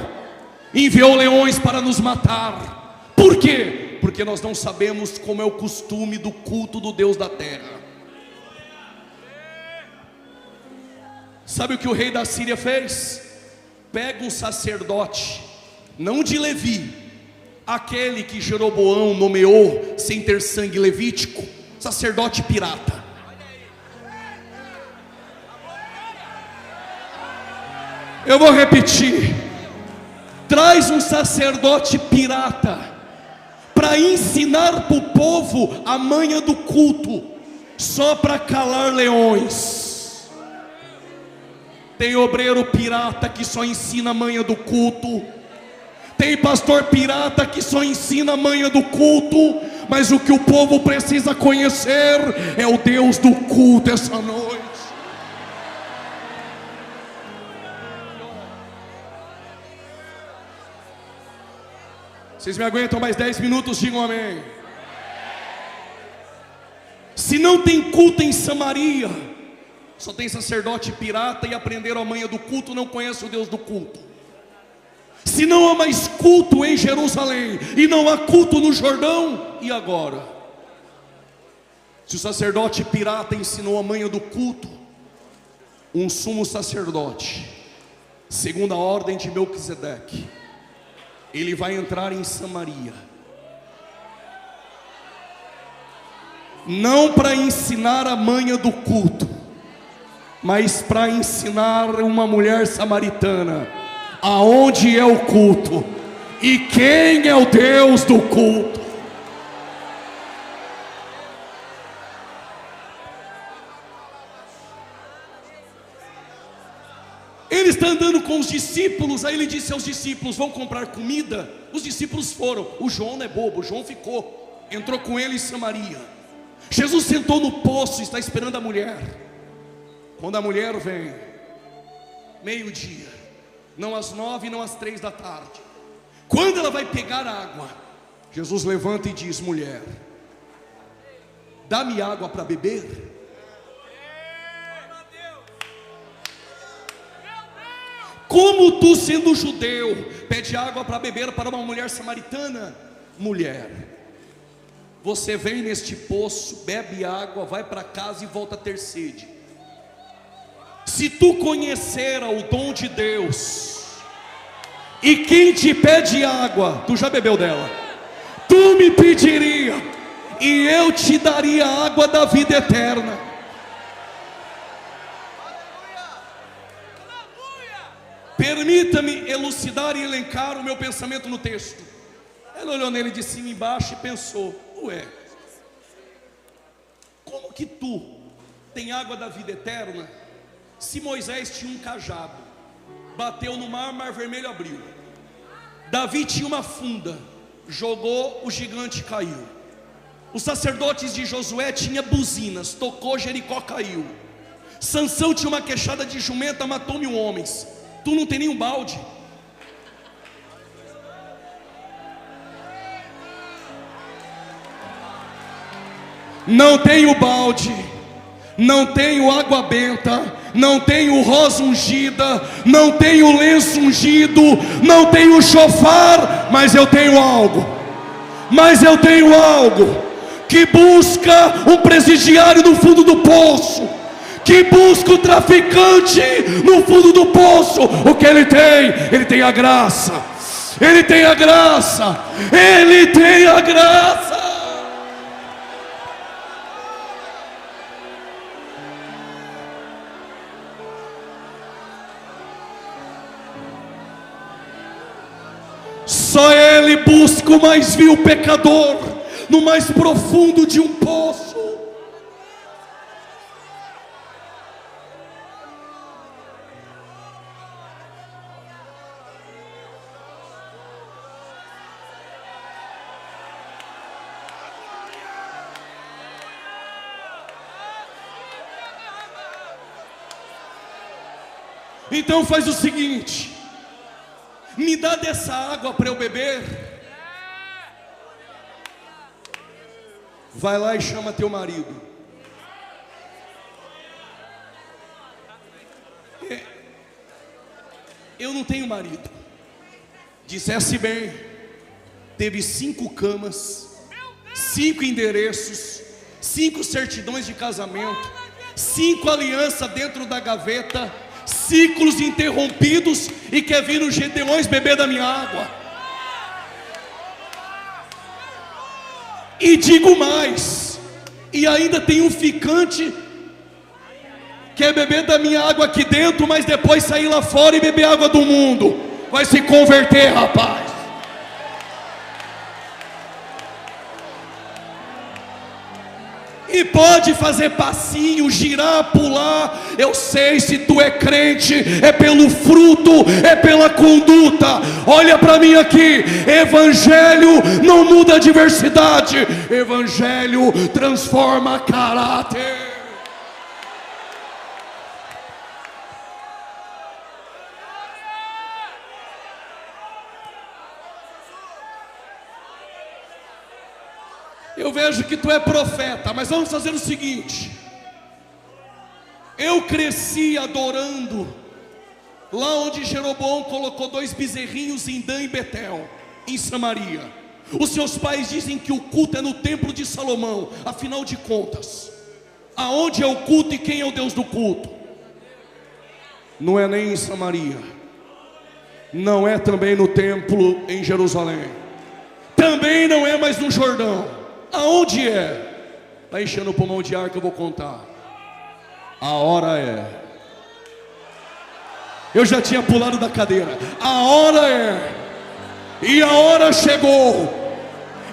enviou leões para nos matar. Por quê? Porque nós não sabemos como é o costume do culto do Deus da terra. Sabe o que o rei da Síria fez? Pega um sacerdote, não de Levi, aquele que Jeroboão nomeou sem ter sangue levítico, sacerdote pirata. Eu vou repetir: traz um sacerdote pirata para ensinar para o povo a manha do culto, só para calar leões. Tem obreiro pirata que só ensina a manha do culto, tem pastor pirata que só ensina a manha do culto, mas o que o povo precisa conhecer é o Deus do culto essa noite. Vocês me aguentam mais 10 minutos? Digam amém. Se não tem culto em Samaria, só tem sacerdote pirata e aprenderam a manha do culto, não conhece o Deus do culto. Se não há mais culto em Jerusalém e não há culto no Jordão, e agora? Se o sacerdote pirata ensinou a manha do culto, um sumo sacerdote, segundo a ordem de Melquisedeque, ele vai entrar em Samaria, não para ensinar a manha do culto, mas para ensinar uma mulher samaritana aonde é o culto e quem é o Deus do culto. Ele está andando com os discípulos, aí ele disse aos discípulos: vão comprar comida? Os discípulos foram. O João não é bobo, o João ficou, entrou com ele em Samaria. Jesus sentou no poço, está esperando a mulher. Quando a mulher vem, meio-dia, não às 9, não às 3 da tarde, Quando ela vai pegar a água, Jesus levanta e diz: mulher, dá-me água para beber. Como tu, sendo judeu, pede água para beber para uma mulher samaritana? Mulher, você vem neste poço, bebe água, vai para casa e volta a ter sede. Se tu conhecera o dom de Deus, e quem te pede água, tu já bebeu dela, tu me pediria, e eu te daria a água da vida eterna. Permita-me elucidar e elencar o meu pensamento no texto. Ela olhou nele de cima e embaixo e pensou: ué, como que tu tem água da vida eterna, se Moisés tinha um cajado, bateu no mar, mar vermelho abriu. Davi tinha uma funda, jogou, o gigante caiu. Os sacerdotes de Josué tinham buzinas, tocou, Jericó caiu. Sansão tinha uma queixada de jumenta, matou 1000 homens. Tu não tem nenhum balde. Não tenho balde, não tenho água benta, não tenho rosa ungida, não tenho lenço ungido, não tenho chofar, mas eu tenho algo. Mas eu tenho algo que busca um presidiário no fundo do poço, que busca o traficante no fundo do poço. O que ele tem? Ele tem a graça. Ele tem a graça. Ele tem a graça. Só ele busca o mais vil pecador no mais profundo de um poço. Então faz o seguinte: me dá dessa água para eu beber. Vai lá e chama teu marido. Eu não tenho marido. Dissesse bem. Teve 5 camas, 5 endereços, 5 certidões de casamento, 5 alianças dentro da gaveta, ciclos interrompidos, e quer vir os Gedeões beber da minha água. E digo mais, e ainda tem um ficante, quer beber da minha água aqui dentro, mas depois sair lá fora e beber água do mundo. Vai se converter, rapaz. E pode fazer passinho, girar, pular. Eu sei, se tu é crente, é pelo fruto, é pela conduta. Olha para mim aqui. Evangelho não muda a diversidade. Evangelho transforma caráter. Eu vejo que tu é profeta, mas vamos fazer o seguinte: eu cresci adorando lá onde Jeroboão colocou 2 bezerrinhos em Dan e Betel, em Samaria. Os seus pais dizem que o culto é no templo de Salomão. Afinal de contas, aonde é o culto e quem é o Deus do culto? Não é nem em Samaria, não é também no templo em Jerusalém, também não é mais no Jordão. Aonde é? Está enchendo o pulmão de ar que eu vou contar. A hora é. Eu já tinha pulado da cadeira. A hora é. E a hora chegou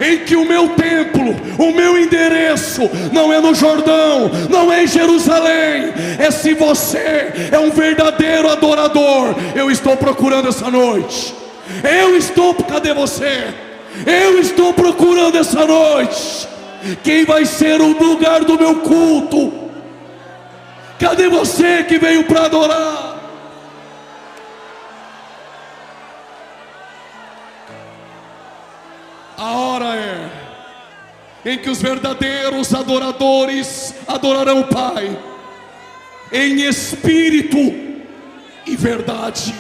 em que o meu templo, o meu endereço não é no Jordão, não é em Jerusalém. É se você é um verdadeiro adorador. Eu estou procurando essa noite. Cadê você? Eu estou procurando essa noite quem vai ser o lugar do meu culto. Cadê você que veio para adorar? em que os verdadeiros adoradores adorarão o Pai em espírito e verdade.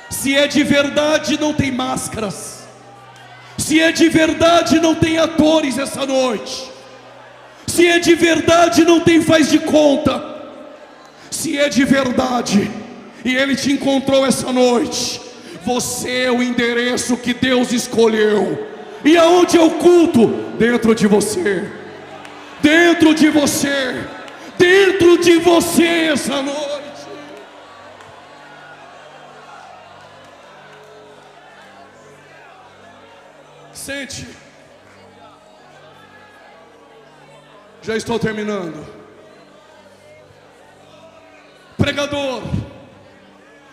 Se é de verdade, não tem máscaras. Se é de verdade, não tem atores essa noite. Se é de verdade, não tem faz de conta. Se é de verdade e Ele te encontrou essa noite, você é o endereço que Deus escolheu. E aonde é o culto? Dentro de você. Dentro de você. Dentro de você essa noite. Sente. Já estou terminando. Pregador,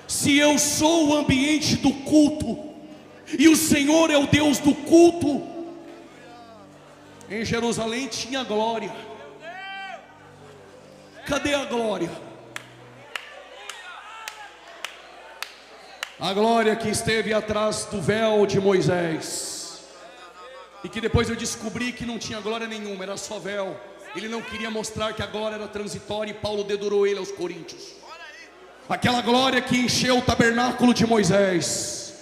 se eu sou o ambiente do culto e o Senhor é o Deus do culto, em Jerusalém tinha glória. Cadê a glória? A glória que esteve atrás do véu de Moisés, e que depois eu descobri que não tinha glória nenhuma, era só véu. Ele não queria mostrar que a glória era transitória, e Paulo dedurou ele aos Coríntios. Aquela glória que encheu o tabernáculo de Moisés,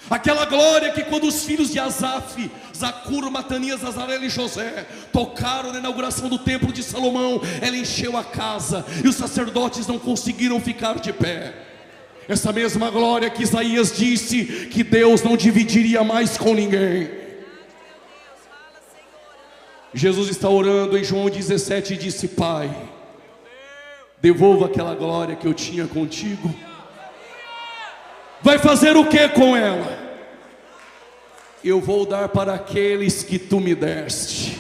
aquela glória que quando os filhos de Asaf, Zacuro, Matanias, Azarel e José tocaram na inauguração do templo de Salomão, ela encheu a casa e os sacerdotes não conseguiram ficar de pé. Essa mesma glória que Isaías disse que Deus não dividiria mais com ninguém. Jesus está orando em João 17 e disse: Pai, devolva aquela glória que eu tinha contigo. Vai fazer o que com ela? Eu vou dar para aqueles que tu me deste,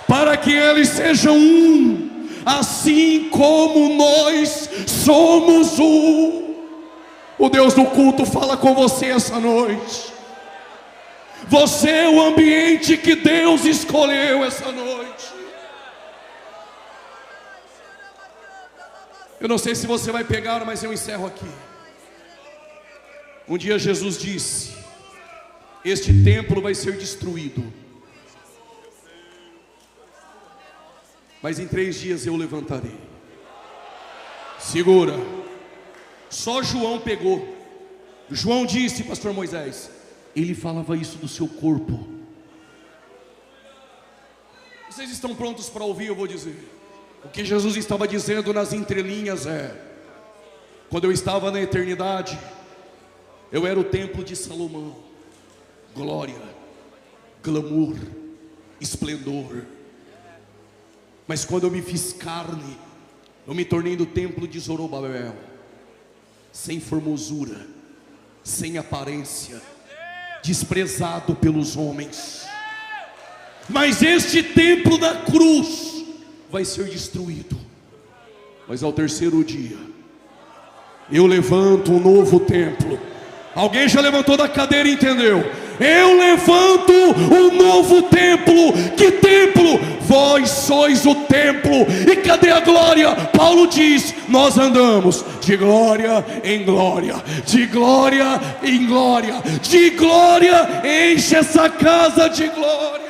para que eles sejam um, assim como nós somos um. O Deus do culto fala com você essa noite. Você é o ambiente que Deus escolheu essa noite. Eu não sei se você vai pegar, mas eu encerro aqui. Um dia Jesus disse: este templo vai ser destruído, mas em 3 dias eu o levantarei. Segura. Só João pegou. João disse, pastor Moisés, ele falava isso do seu corpo. Vocês estão prontos para ouvir? Eu vou dizer. O que Jesus estava dizendo nas entrelinhas é: quando eu estava na eternidade, eu era o templo de Salomão. Glória, glamour, esplendor. Mas quando eu me fiz carne, eu me tornei do templo de Zorobabel, sem formosura, sem aparência, desprezado pelos homens. Mas este templo da cruz vai ser destruído, mas ao 3º dia eu levanto um novo templo. Alguém já levantou da cadeira e entendeu? Eu levanto um novo templo. Que templo? Vós sois o templo. E cadê a glória? Paulo diz: nós andamos de glória em glória, de glória em glória, de glória enche essa casa de glória.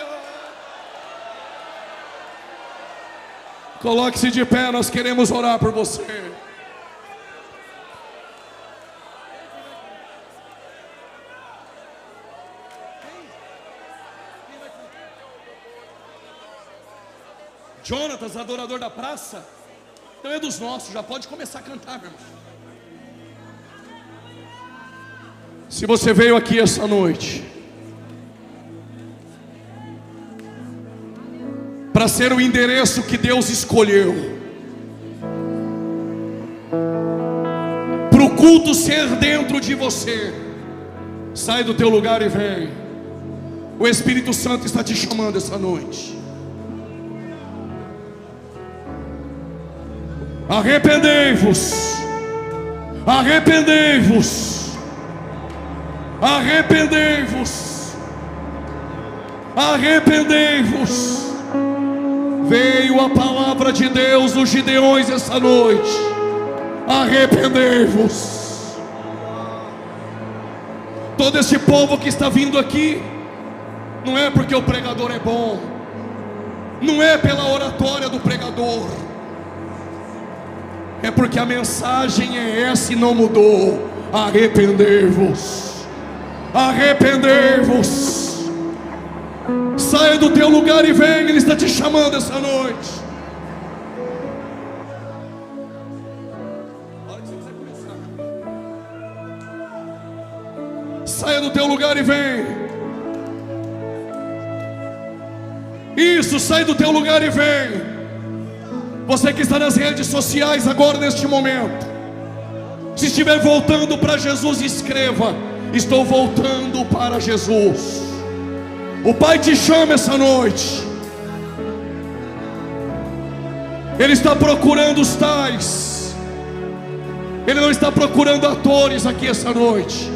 Coloque-se de pé, nós queremos orar por você. Jonatas, adorador da praça, então é dos nossos, já pode começar a cantar, meu irmão. Se você veio aqui essa noite para ser o endereço que Deus escolheu, para o culto ser dentro de você, sai do teu lugar e vem. O Espírito Santo está te chamando essa noite. Arrependei-vos, arrependei-vos, arrependei-vos, arrependei-vos. Veio a palavra de Deus nos Gideões essa noite. Arrependei-vos. Todo esse povo que está vindo aqui, Não é porque o pregador é bom, não é pela oratória do pregador, é porque a mensagem é essa e não mudou. Arrepender-vos, arrepender-vos. Saia do teu lugar e venha, Ele está te chamando essa noite. Saia do teu lugar e vem. Isso, sai do teu lugar e vem. Você que está nas redes sociais agora neste momento, se estiver voltando para Jesus, escreva: estou voltando para Jesus. O Pai te chama essa noite. Ele está procurando os tais. Ele não está procurando atores aqui essa noite.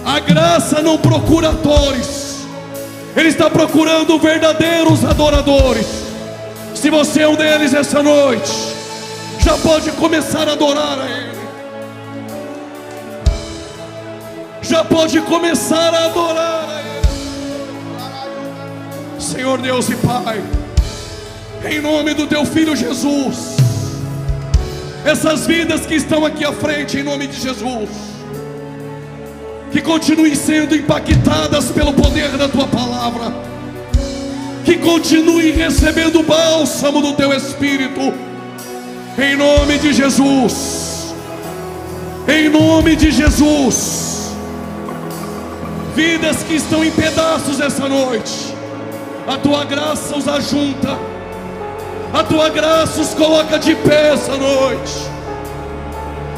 A graça não procura atores. Ele está procurando verdadeiros adoradores. Se você é um deles essa noite, já pode começar a adorar a Ele. Já pode começar a adorar a Ele. Senhor Deus e Pai, em nome do Teu Filho Jesus, essas vidas que estão aqui à frente, em nome de Jesus, que continuem sendo impactadas pelo poder da Tua Palavra, que continuem recebendo o bálsamo do Teu Espírito, em nome de Jesus, em nome de Jesus. Vidas que estão em pedaços essa noite, a Tua graça os ajunta, a Tua graça os coloca de pé essa noite.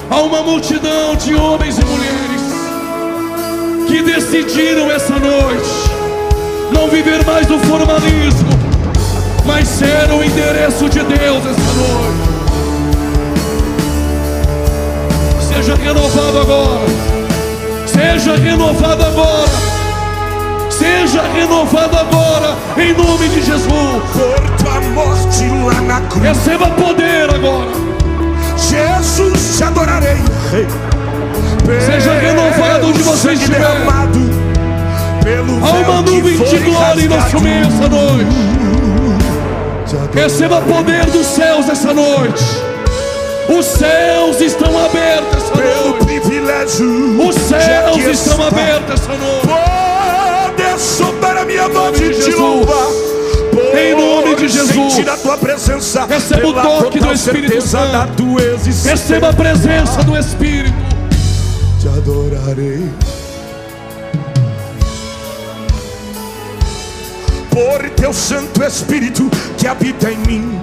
Há uma multidão de homens e mulheres que decidiram essa noite não viver mais do formalismo, mas ser o endereço de Deus essa noite. Seja renovado agora, seja renovado agora, seja renovado agora, em nome de Jesus. Por tua morte lá na cruz, receba poder agora. Jesus, te adorarei. Seja renovado onde você estiver. Há uma nuvem de glória em nosso meio essa noite. Receba poder dos céus essa noite. Os céus estão abertos essa noite. Os céus estão abertos essa noite. Poder sobre a minha voz e te louvar. Em nome de Jesus, sentir a tua presença, receba o toque do Espírito Santo. Receba a presença do Espírito. Te adorarei. Por teu Santo Espírito que habita em mim,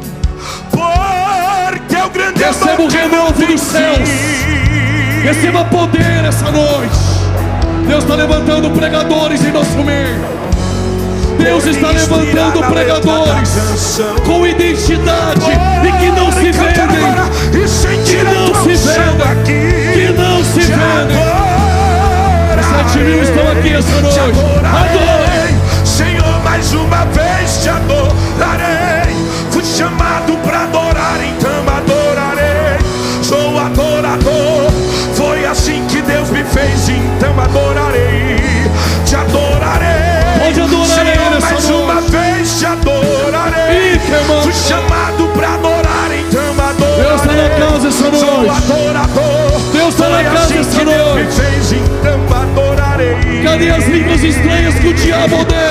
por teu grande amor. Receba o renovo dos céus. Receba poder essa noite. Deus está levantando pregadores em nosso meio. Deus está levantando pregadores com identidade e que não se vendem, que não se vendem, que não se vendem. 7.000 estão aqui essa noite. Adorem, Senhor, mais uma vez te adorarei. Fui chamado para adorar, então adorarei. Sou adorador, foi assim que Deus me fez, então adorarei. Te adorarei. Pode adorar Ele essa mais noite. uma vez te adorarei. Fui chamado para adorar, então adorarei. Deus está na casa essa noite. Sou adorador, Deus está na casa assim essa que Deus noite. me fez, então adorarei. Cadê as línguas estranhas que o diabo odeia?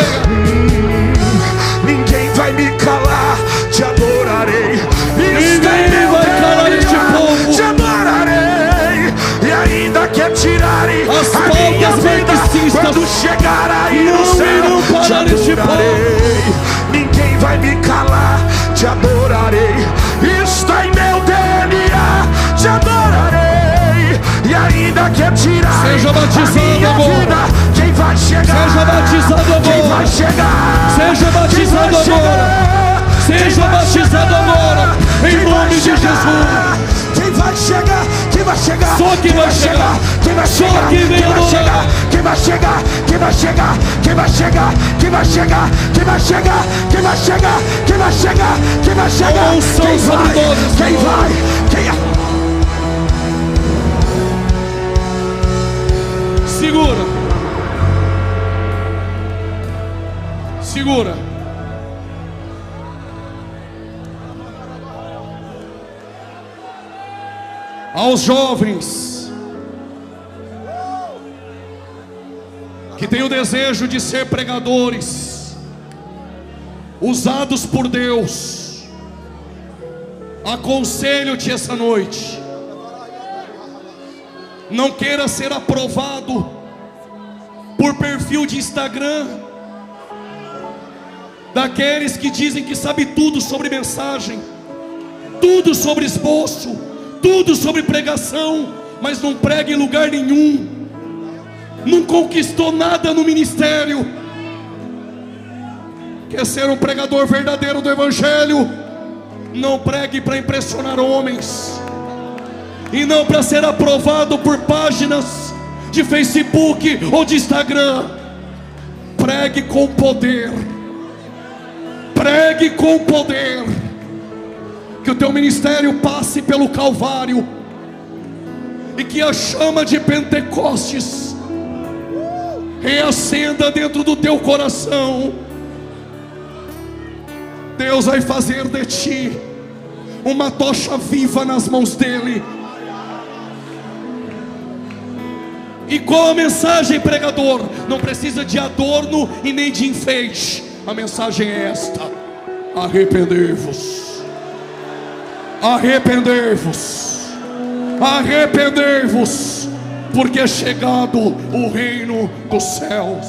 Ninguém vai me calar, te adorarei. Ninguém vai calar este povo. Te adorarei. E ainda que tirarem As a minha portas vida, marxistas quando chegar aí não no céu, irão te parar este adorarei. Ninguém vai me calar, te adorarei. Está em meu DNA, te adorarei. E ainda que tirarem Seja batizado a minha agora. vida, quem vai chegar? Seja batizado agora. Quem vai chegar? Seja batizado Quem vai agora. chegar? Seja batizado agora, em nome de Jesus. Quem vai chegar? Quem vai chegar? Só quem vai chegar. Quem vai Só chegar? quem vem Quem vai chegar? adorar. Quem vai chegar? Quem vai chegar? Quem vai chegar? Quem vai chegar? Quem vai chegar? Quem vai chegar? Quem vai chegar? Quem vai chegar? Unção Quem sobre vai? todos. Quem vai? Quem? Segura. Segura. Aos jovens que têm o desejo de ser pregadores, usados por Deus, aconselho-te essa noite: não queira ser aprovado por perfil de Instagram, daqueles que dizem que sabe tudo sobre mensagem, tudo sobre esboço, tudo sobre pregação, mas não prega em lugar nenhum, não conquistou nada no ministério. Quer ser um pregador verdadeiro do Evangelho? Não pregue para impressionar homens, e não para ser aprovado por páginas de Facebook ou de Instagram. Pregue com poder. Pregue com poder. Que o teu ministério passe pelo Calvário, e que a chama de Pentecostes reacenda dentro do teu coração. Deus vai fazer de ti uma tocha viva nas mãos dele. E qual a mensagem, pregador? Não precisa de adorno e nem de enfeite. A mensagem é esta: arrependei-vos. Arrependei-vos. Arrependei-vos, porque é chegado o reino dos céus.